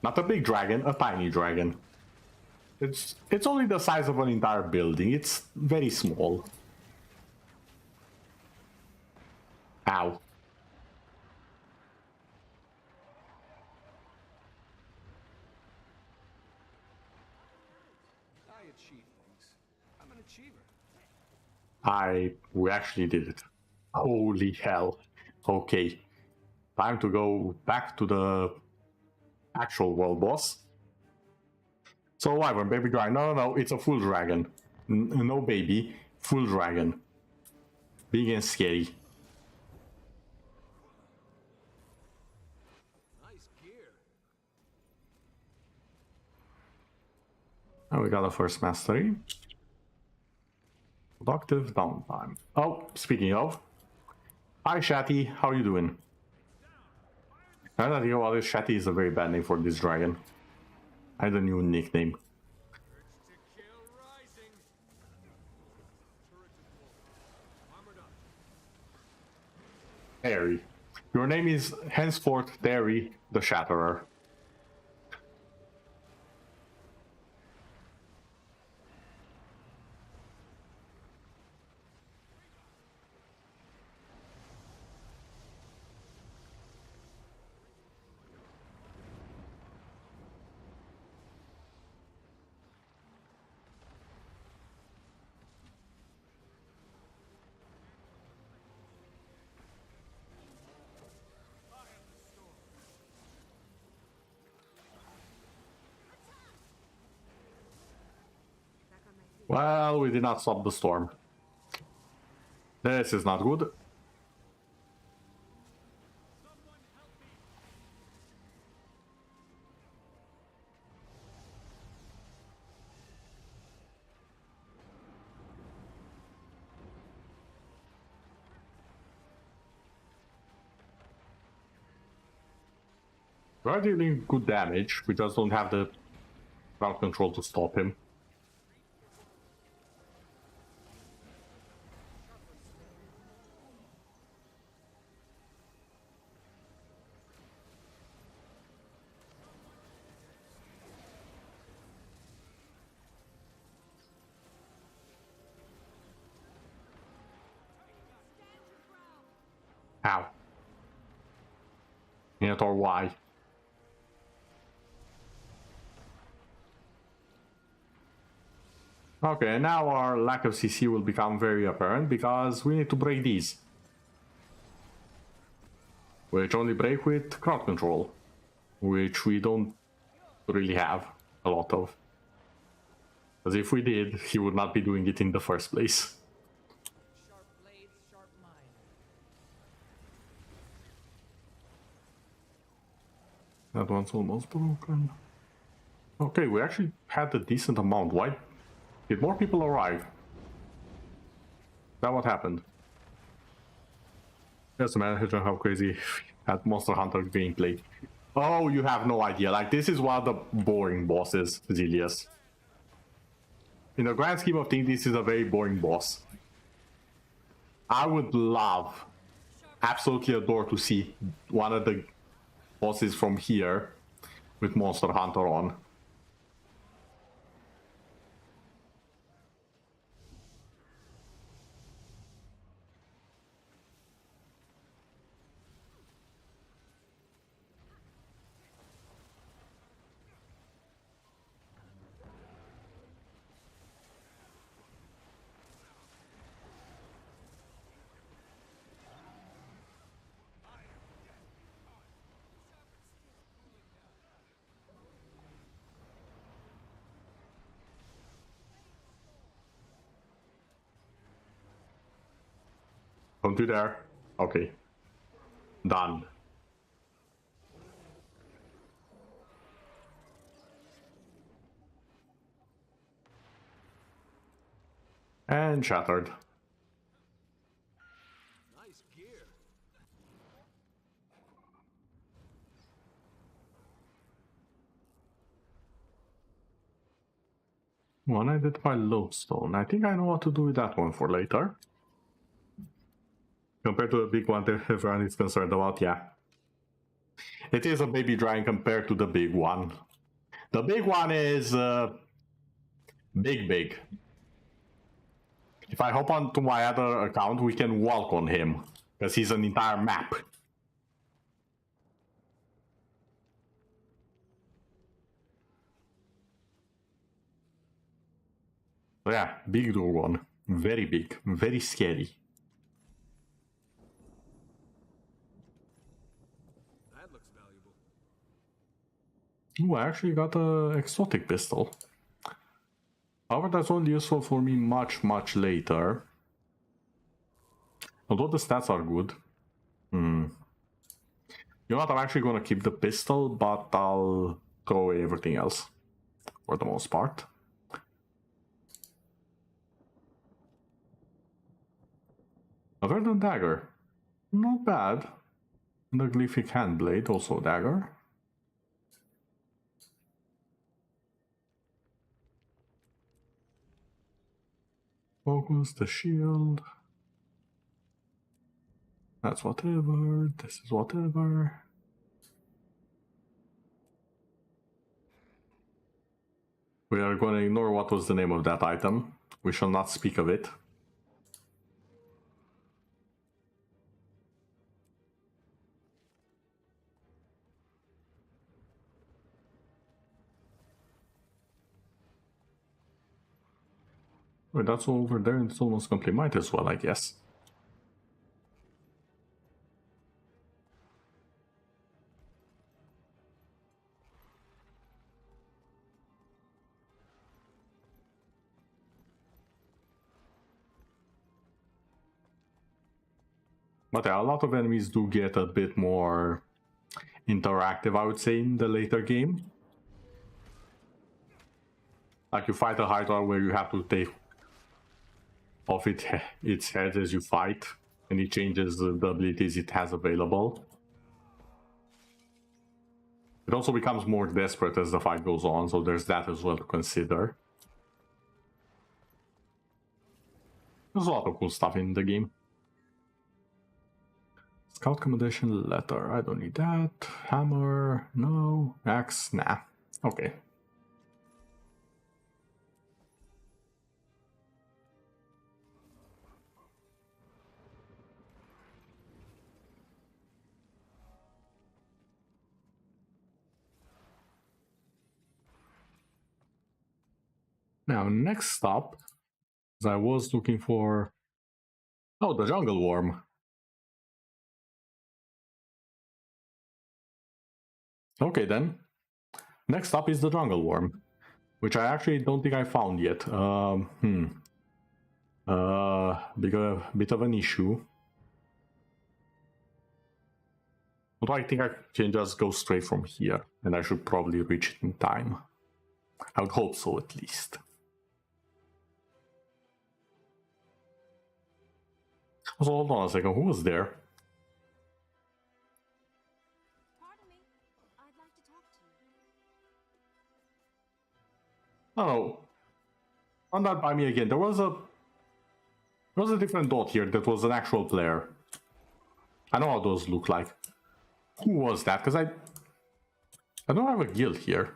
S1: Not a big dragon, a tiny dragon. It's only the size of an entire building. It's very small. Ow.
S2: I achieve things. I'm an achiever.
S1: We actually did it. Holy hell. Okay. Time to go back to the actual world boss. So Wyvern, baby dragon. No, it's a full dragon. No baby, full dragon. Big and scary.
S2: Nice gear.
S1: And we got a first mastery. Productive downtime. Oh, speaking of. Hi Shatty, how you doing? Now that I think about it, Shatty is a very bad name for this dragon. I had a new nickname.
S2: To kill rising. Turret deployed. Armored up.
S1: Terry. Your name is henceforth Terry the Shatterer. Well, we did not stop the storm. This is not good. We are dealing good damage, we just don't have the ground control to stop him. Yet or why? Okay, now our lack of CC will become very apparent because we need to break these. Which only break with crowd control. Which we don't really have a lot of. Because if we did, he would not be doing it in the first place.
S4: Sharp blades, sharp mind.
S1: That one's almost broken. Okay, we actually had a decent amount. Why did more people arrive? Is that what happened? Just imagine how crazy at Monster Hunter gameplay. Oh, you have no idea. Like, this is one of the boring bosses, Zilius. In the grand scheme of things, this is a very boring boss. I would love, absolutely adore to see one of the bosses from here with Monster Hunter on. Don't do there. Okay. Done. And shattered.
S2: Nice gear.
S1: One I did by lodestone. I think I know what to do with that one for later. Compared to the big one that everyone is concerned about, yeah. It is a baby drawing compared to the big one. The big one is big. If I hop onto my other account, we can walk on him. Because he's an entire map. So yeah, big Durgon. Very big. Very scary.
S2: That looks valuable.
S1: Ooh, I actually got a exotic pistol. However, that's only useful for me much later. Although the stats are good. You know what, I'm actually gonna keep the pistol, but I'll throw away everything else. For the most part. A verdant dagger. Not bad. And a glyphic handblade, also dagger. Focus, the shield. That's whatever. This is whatever. We are going to ignore what was the name of that item. We shall not speak of it. Wait, that's all over there and it's almost complete. Might as well, I guess. But yeah, a lot of enemies do get a bit more interactive, I would say, in the later game. Like you fight a Hydra where you have to take off its head as you fight, and it changes the abilities it has available. It also becomes more desperate as the fight goes on, so there's that as well to consider. There's a lot of cool stuff in the game. Scout commendation letter, I don't need that. Hammer, no. Axe, nah. Okay. Now, next stop, as I was looking for... Oh, the jungle worm. Okay, then. Next up is the jungle worm, which I actually don't think I found yet. Bit of an issue. But I think I can just go straight from here, and I should probably reach it in time. I would hope so, at least. So hold on a second, who was there?
S3: Pardon me. I'd like to talk to you.
S1: Oh, run that by me again. There was a different dot here that was an actual player. I know how those look like. Who was that? Because I don't have a guild here.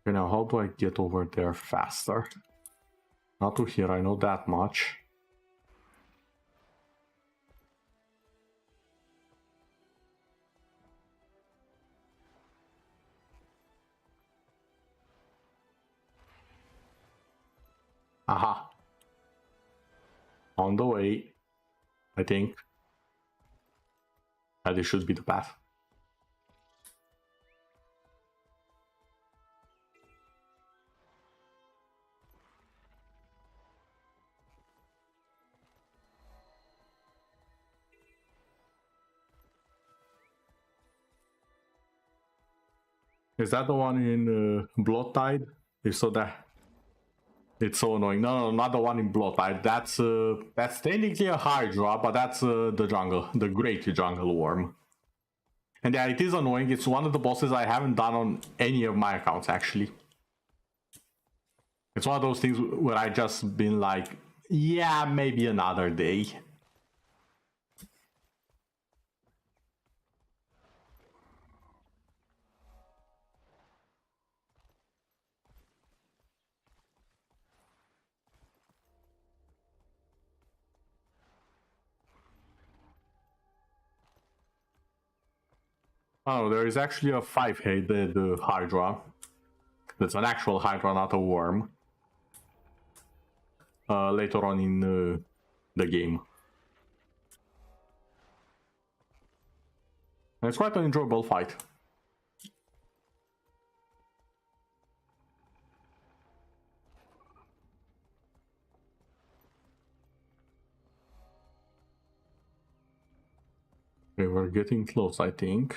S1: Okay, now how do I get over there faster? Not to here, I know that much. Aha. On the way, I think. And this should be the path. Is that the one in Blood Tide? If so, that it's so annoying. No, not the one in Blood Tide. That's technically a Hydra, but that's the jungle, the Great Jungle Worm. And yeah, it is annoying. It's one of the bosses I haven't done on any of my accounts, actually. It's one of those things where I just been like, yeah, maybe another day. Oh, there is actually a 5-headed Hydra. That's an actual Hydra, not a worm. Later on in the game. And it's quite an enjoyable fight. Okay, we're getting close, I think.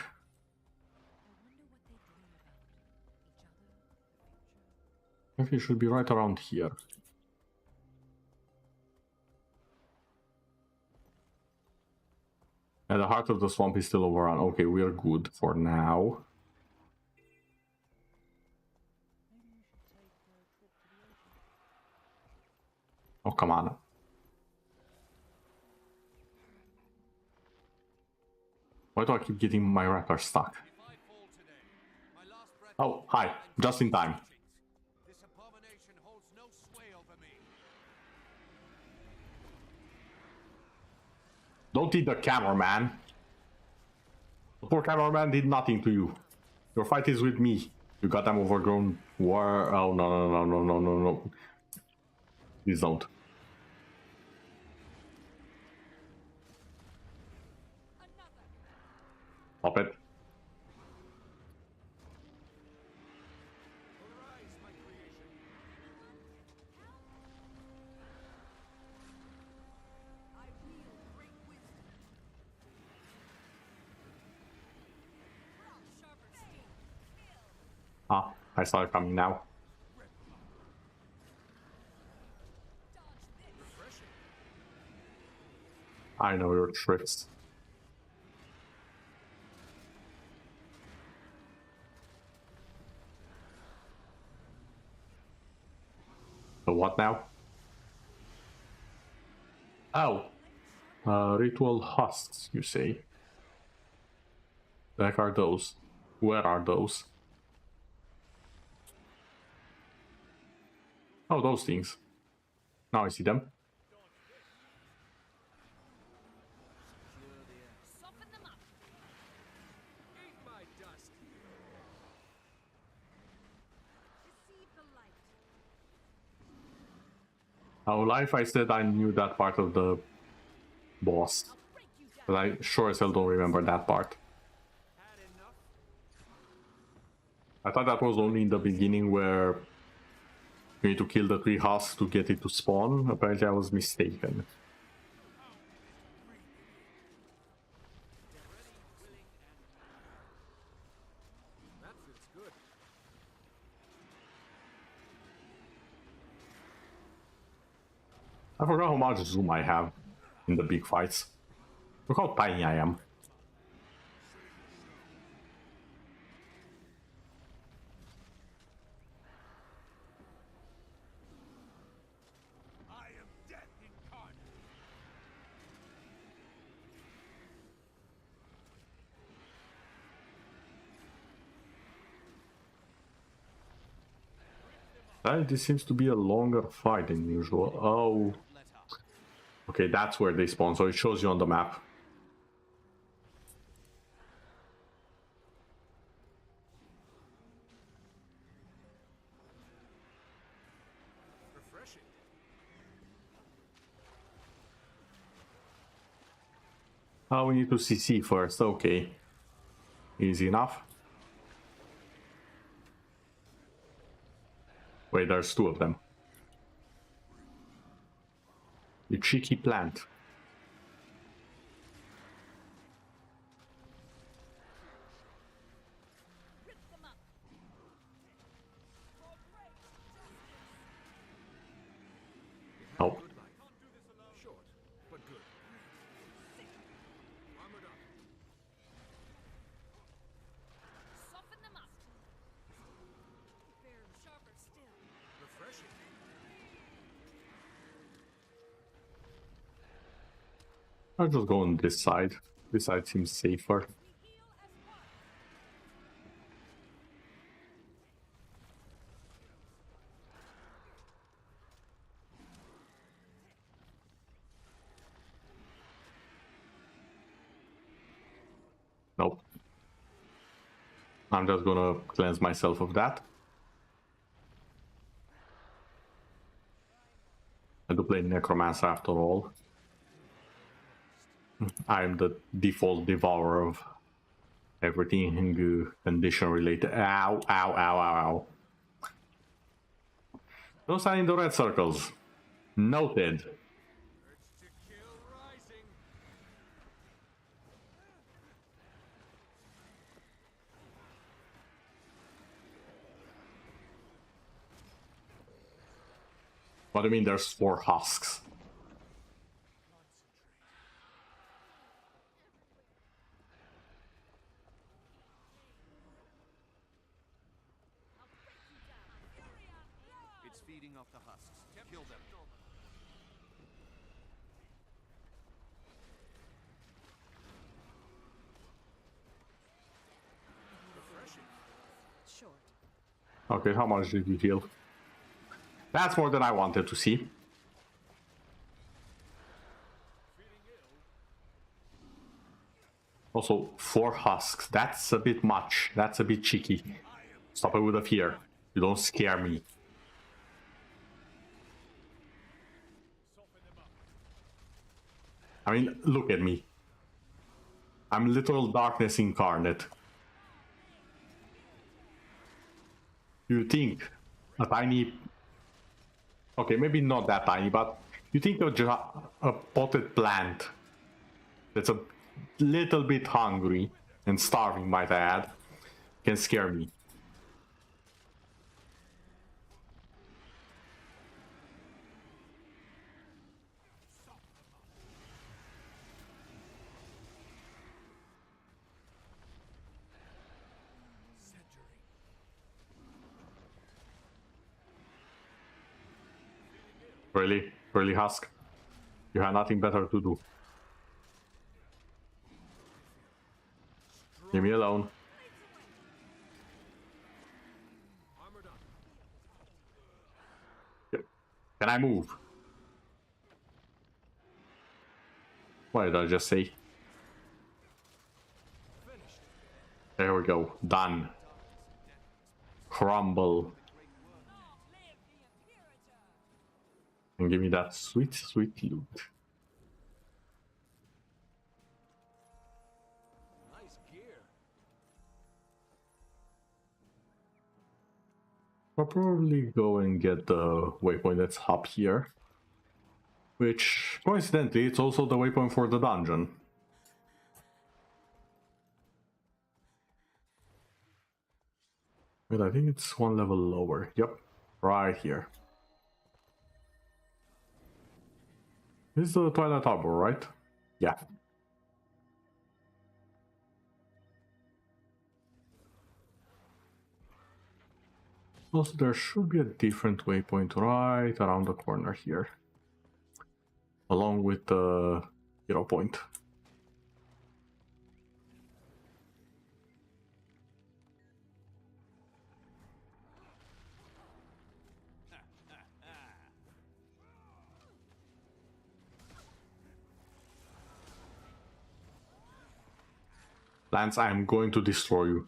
S1: I think it should be right around here. And the heart of the swamp is still overrun. Okay, we are good for now. Oh, come on. Why do I keep getting my raptor stuck? Oh, hi. Just in time.
S2: This abomination holds no sway over me.
S1: Don't eat the cameraman. The poor cameraman did nothing to you. Your fight is with me. You goddamn overgrown war. Oh, no. Please don't. Stop it.
S2: Arise, my creation.
S4: I wield great wisdom.
S3: Sharper steel.
S1: Ah, I saw it coming now. I know your tricks. So what now? Oh. Ritual husks, you say? The heck are those? Where are those? Oh, those things. Now I see them. life, I said I knew that part of the boss. But I sure as hell don't remember that part. I thought that was only in the beginning where you need to kill the 3 husks to get it to spawn. Apparently I was mistaken.
S2: That feels good.
S1: I forgot how much zoom I have in the big fights. Look how tiny I am.
S5: I am death incarnate.
S1: This seems to be a longer fight than usual. Oh. Okay, that's where they spawn, so it shows you on the map.
S2: Refreshing.
S1: Oh, we need to CC first, okay. Easy enough. Wait, there's 2 of them. You cheeky plant. Oh.
S2: Good life. Short, but good. Armored up.
S3: Soften them up. They're sharper still.
S2: Refreshing.
S1: I'll just go on this side. This side seems safer. Nope. I'm just gonna cleanse myself of that. I do play Necromancer after all. I'm the default devourer of everything condition related. Ow, ow, ow, ow, ow. Don't stand in the red circles. Noted.
S2: Urge to kill rising.
S1: What do you mean there's 4 husks?
S6: It's feeding off the husks. Kill them.
S2: Refreshing.
S3: Short.
S1: Okay, how much did you heal? That's more than I wanted to see. Also, 4 husks. That's a bit much. That's a bit cheeky. Stop it with a fear. You don't scare me. I mean, look at me. I'm literal darkness incarnate. You think a tiny... Okay, maybe not that tiny, but you think a potted plant that's a little bit hungry and starving, might I add, can scare me. Really? Really, Husk? You have nothing better to do. Leave me alone.
S2: Armored up.
S1: Can I move? What did I just say?
S2: Finished.
S1: There we go. Done. Crumble. And give me that sweet, sweet loot.
S2: Nice gear.
S1: I'll probably go and get the waypoint that's up here. Which, coincidentally, it's also the waypoint for the dungeon. Wait, I think it's one level lower. Yep, right here. This is the Twilight Arbor, right? Yeah. Also, there should be a different waypoint right around the corner here. Along with the hero point. Lance, I am going to destroy you.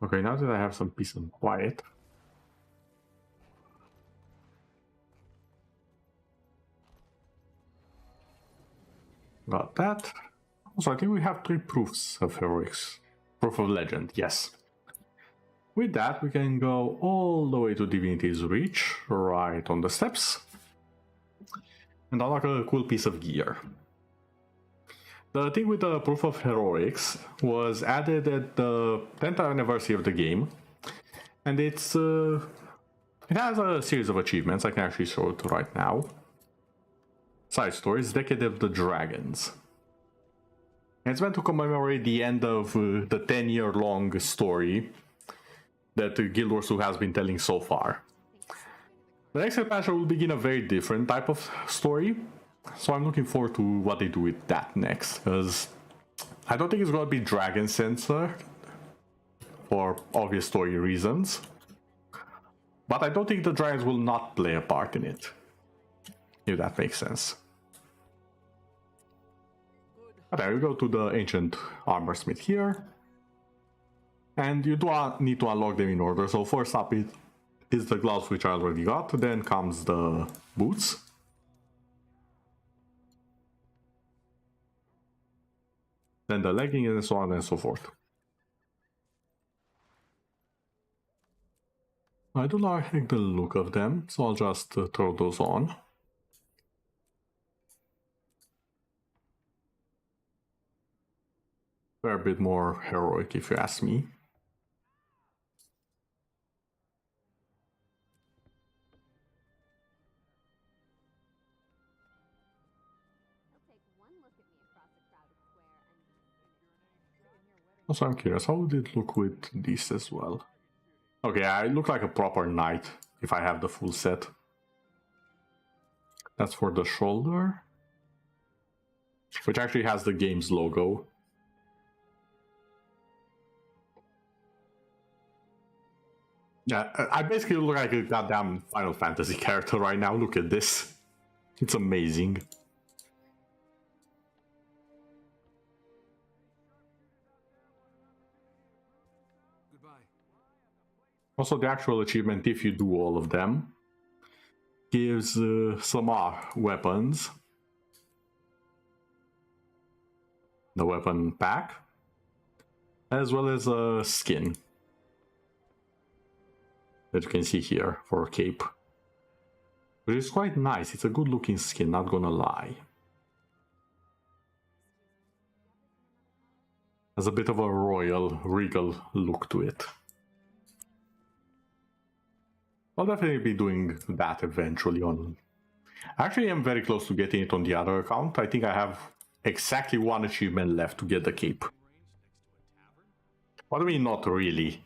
S1: Okay, now that I have some peace and quiet. Got that. Also, I think we have 3 proofs of heroics. Proof of legend, yes. With that, we can go all the way to Divinity's Reach, right on the steps. And unlock a cool piece of gear. The thing with the Proof of Heroics was added at the 10th anniversary of the game. And it has a series of achievements. I can actually show it right now. Side stories, Decade of the Dragons. And it's meant to commemorate the end of the 10-year-long story that Guild Wars 2 has been telling so far. The next expansion will begin a very different type of story, so I'm looking forward to what they do with that next, because I don't think it's going to be dragon censored, for obvious story reasons, but I don't think the dragons will not play a part in it, if that makes sense. There we go to the ancient armor smith here. And you do need to unlock them in order. So first up is the gloves, which I already got. Then comes the boots. Then the legging and so on and so forth. I do like the look of them, so I'll just throw those on. They're a bit more heroic if you ask me. Also, I'm curious, how would it look with this as well? Okay, I look like a proper knight if I have the full set. That's for the shoulder, which actually has the game's logo. Yeah, I basically look like a goddamn Final Fantasy character right now. Look at this. It's amazing. Also, the actual achievement, if you do all of them, gives some weapons. The weapon pack, as well as a skin that you can see here for a cape. Which is quite nice. It's a good looking skin, not gonna lie. Has a bit of a royal, regal look to it. I'll definitely be doing that eventually on... Actually, I'm very close to getting it on the other account. I think I have exactly 1 achievement left to get the cape. What do you mean, not really?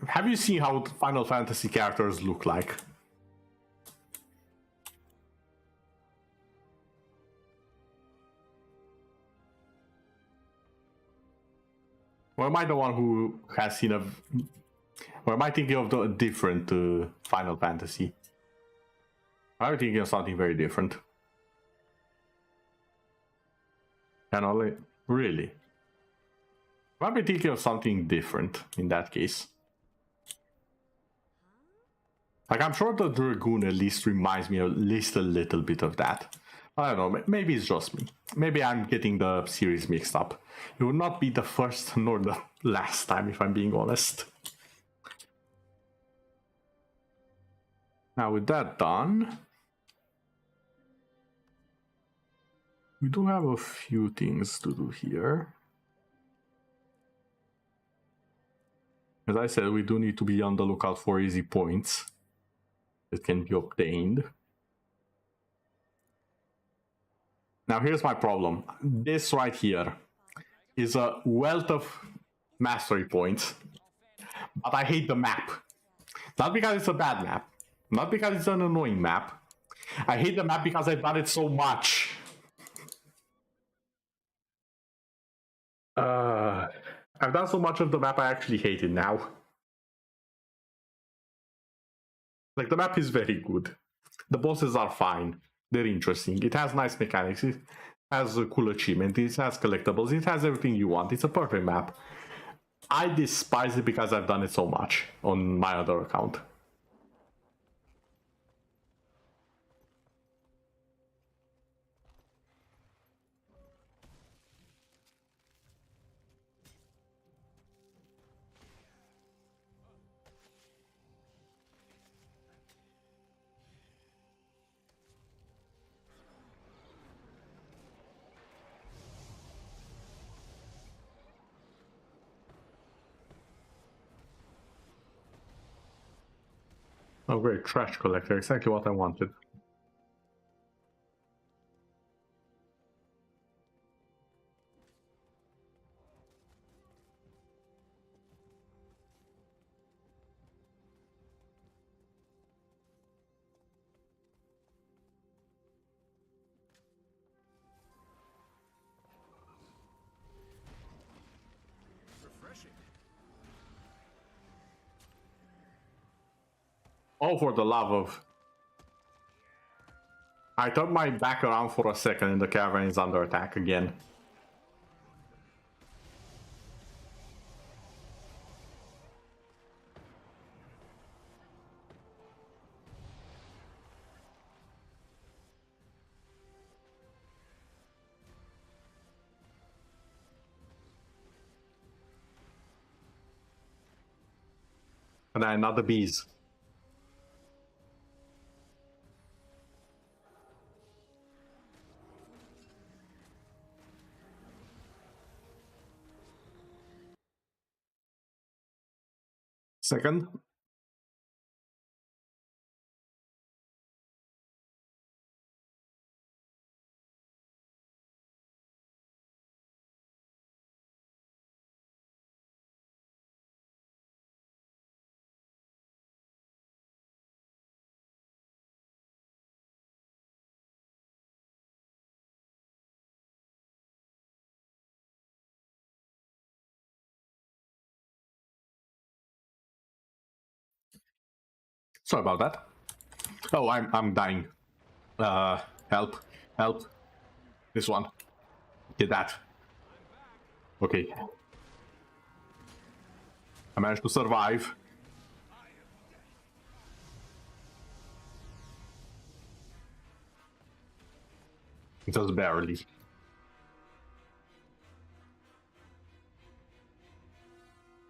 S1: Have you seen how Final Fantasy characters look like? Or am I the one who has seen a... Or am I thinking of a different Final Fantasy? I'm thinking of something very different. And only... Really? I might be thinking of something different in that case. Like, I'm sure the Dragoon at least reminds me at least a little bit of that. I don't know, maybe it's just me. Maybe I'm getting the series mixed up. It would not be the first nor the last time, if I'm being honest. Now, with that done, we do have a few things to do here. As I said, we do need to be on the lookout for easy points that can be obtained. Now, here's my problem. This right here is a wealth of mastery points, but I hate the map. Not because it's a bad map, not because it's an annoying map. I hate the map because I've done it so much. I've done so much of the map, I actually hate it now. Like, the map is very good. The bosses are fine. They're interesting. It has nice mechanics. It has a cool achievement. It has collectibles. It has everything you want. It's a perfect map. I despise it because I've done it so much on my other account. Oh great, trash collector, exactly what I wanted.
S2: Refreshing.
S1: Oh, for the love of... I turned my back around for a second and the caravan is under attack again. And then another bees. Second. Sorry about that. Oh, I'm dying. Help. Help. This one. Did that. Okay. I managed to survive. Just barely.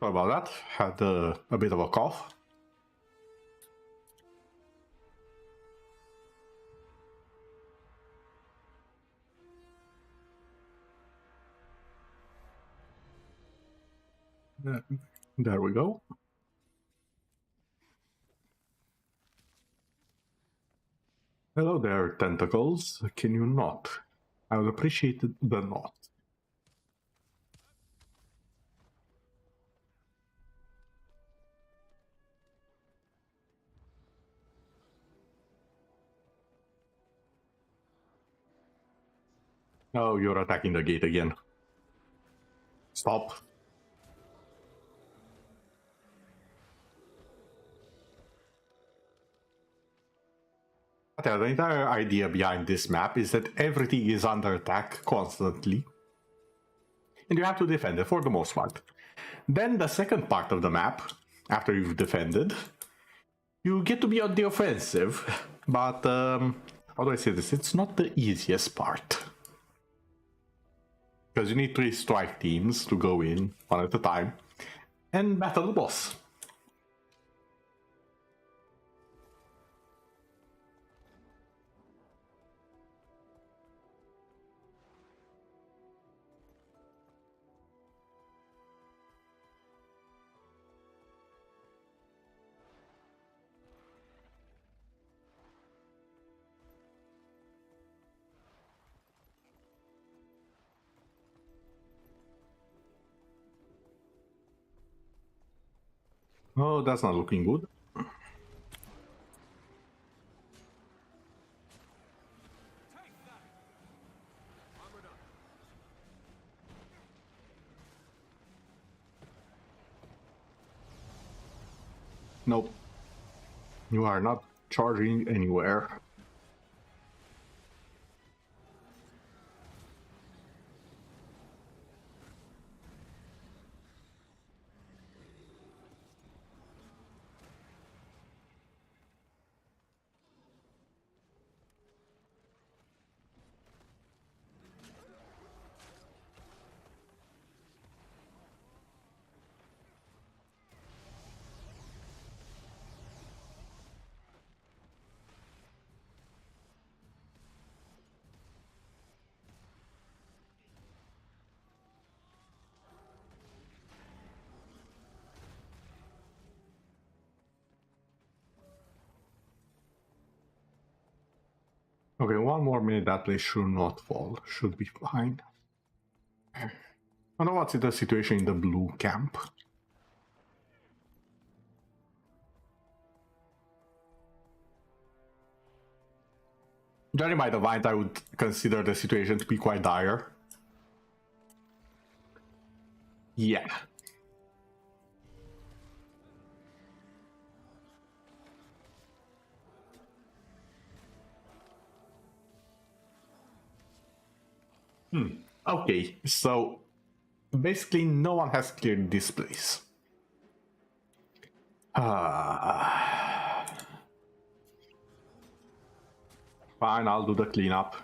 S1: Sorry about that. Had a bit of a cough. There we go. Hello there, tentacles. Can you not? I would appreciate the not. Oh, you're attacking the gate again. Stop. Yeah, the entire idea behind this map is that everything is under attack constantly, and you have to defend it for the most part. Then the second part of the map, after you've defended, you get to be on the offensive, but how do I say this? It's not the easiest part. Because you need 3 strike teams to go in, one at a time, and battle the boss. Oh, that's not looking good. Nope. You are not charging anywhere. Okay, 1 more minute, that place should not fall. Should be fine. I don't know what's the situation in the blue camp. Judging by the vines, I would consider the situation to be quite dire. Yeah. Okay, so basically no one has cleared this place. Fine, I'll do the cleanup.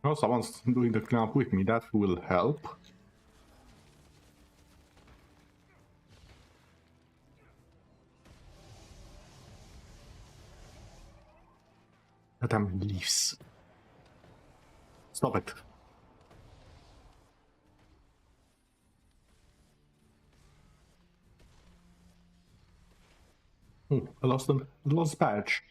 S1: Oh, someone's doing the cleanup with me, that will help. Damn leaves. Stop it. Oh, I lost a lost badge.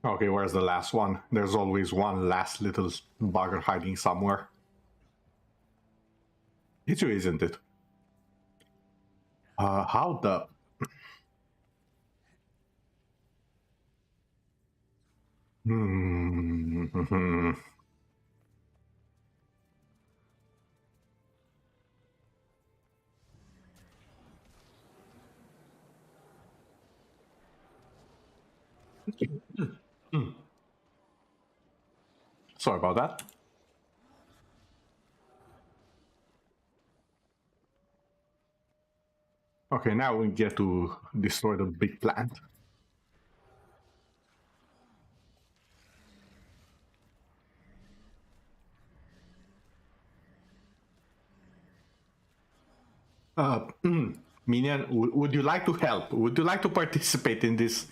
S1: Okay, where's the last one? There's always one last little bugger hiding somewhere. It's you, isn't it? How the... Sorry about that. Okay, now we get to destroy the big plant. Minion, would you like to help? Would you like to participate in this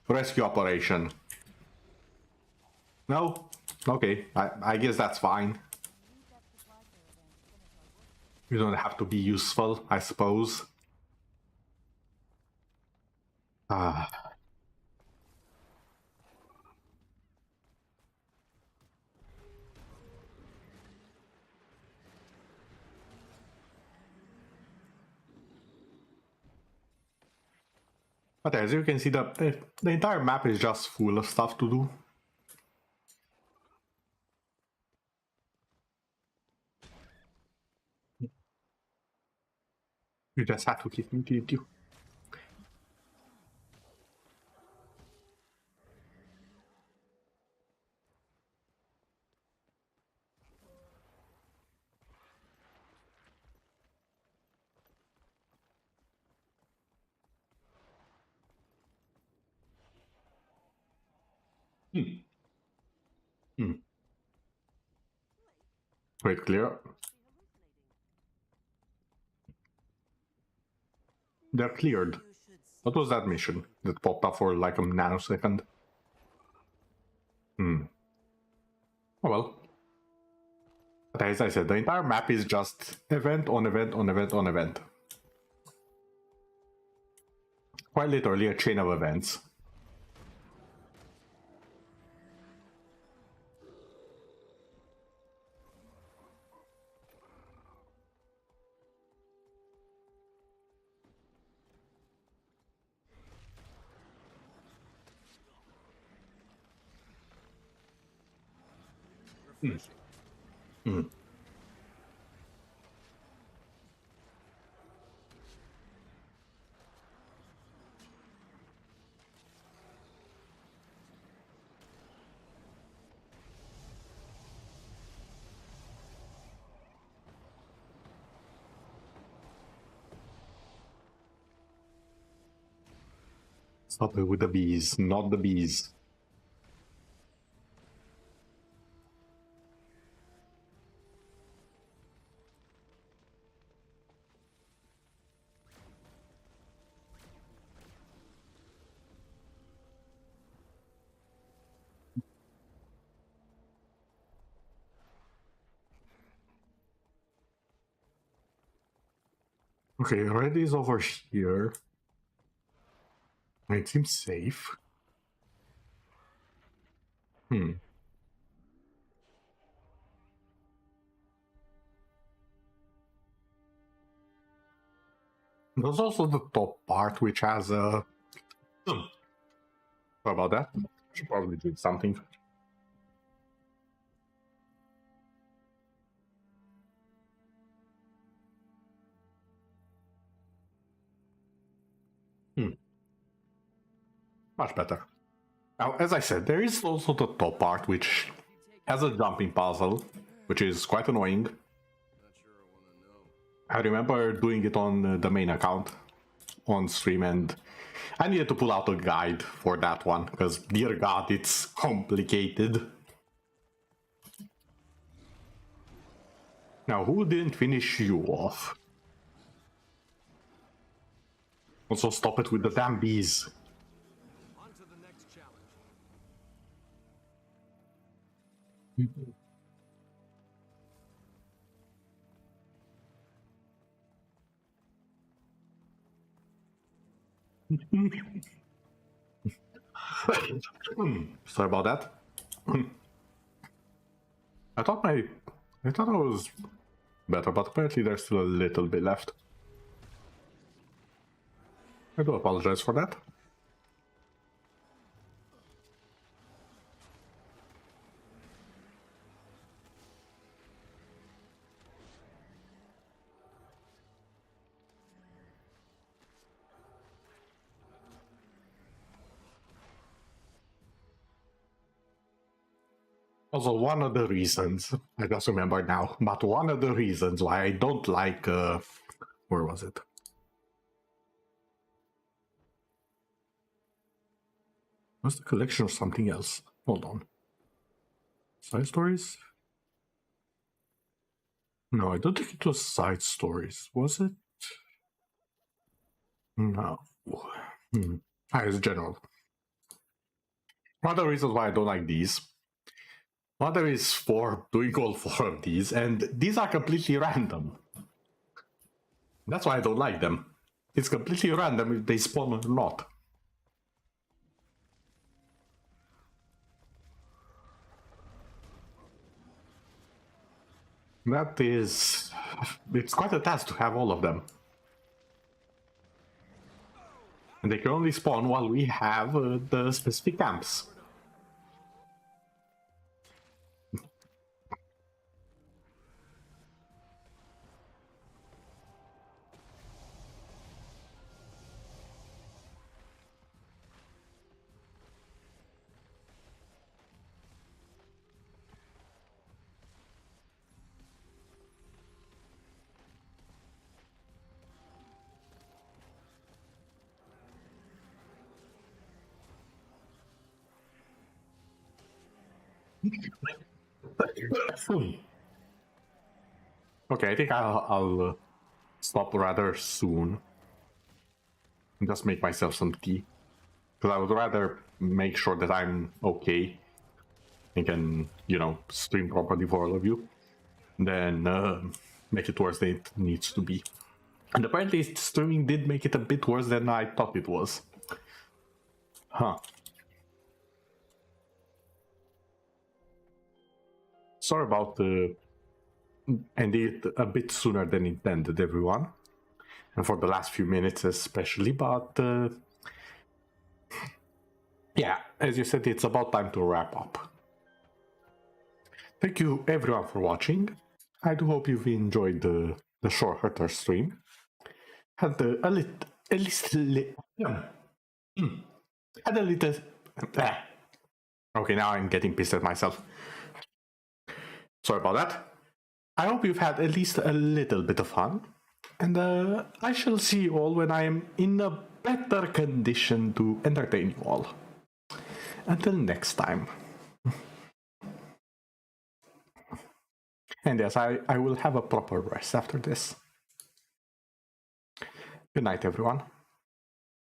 S1: rescue operation? No? Okay, I guess that's fine. You don't have to be useful, I suppose. But as you can see, the entire map is just full of stuff to do. You just have to keep me, did you? Wait, clear. They're cleared. What was that mission that popped up for like a nanosecond? Oh well. But as I said, the entire map is just event on event on event on event. Quite literally a chain of events. Stop it with the bees, not the bees. Okay, red is over here. It seems safe. There's also the top part, which has a... Sorry about that. Should probably do something. Much better. Now, as I said, there is also the top part, which has a jumping puzzle, which is quite annoying. I remember doing it on the main account on stream, and I needed to pull out a guide for that one, because dear god, it's complicated. Now, who didn't finish you off? Also, stop it with the damn bees.
S2: On to the next challenge.
S1: Sorry about that. I thought I was better, but apparently there's still a little bit left. I do apologize for that. Also, one of the reasons, I just remember now, but one of the reasons why I don't like, where was it? Was the collection or something else? Hold on. Side stories? No, I don't think it was side stories, was it? No. It's general. One of the reasons why I don't like these. Mother is for doing all four of these, and these are completely random. That's why I don't like them. It's completely random if they spawn or not. That is... It's quite a task to have all of them. And they can only spawn while we have the specific camps. Okay, I think I'll stop rather soon. And just make myself some tea. Because I would rather make sure that I'm okay and can, you know, stream properly for all of you than make it worse than it needs to be. And apparently streaming did make it a bit worse than I thought it was. Huh. Sorry about ending it a bit sooner than intended, everyone. And for the last few minutes especially, but yeah, as you said, it's about time to wrap up. Thank you everyone for watching. I do hope you've enjoyed the short Herter stream. Had a little, at least had a little. Okay, now I'm getting pissed at myself. Sorry about that. I hope you've had at least a little bit of fun, and I shall see you all when I am in a better condition to entertain you all. Until next time. And yes, I will have a proper rest after this. Good night, everyone.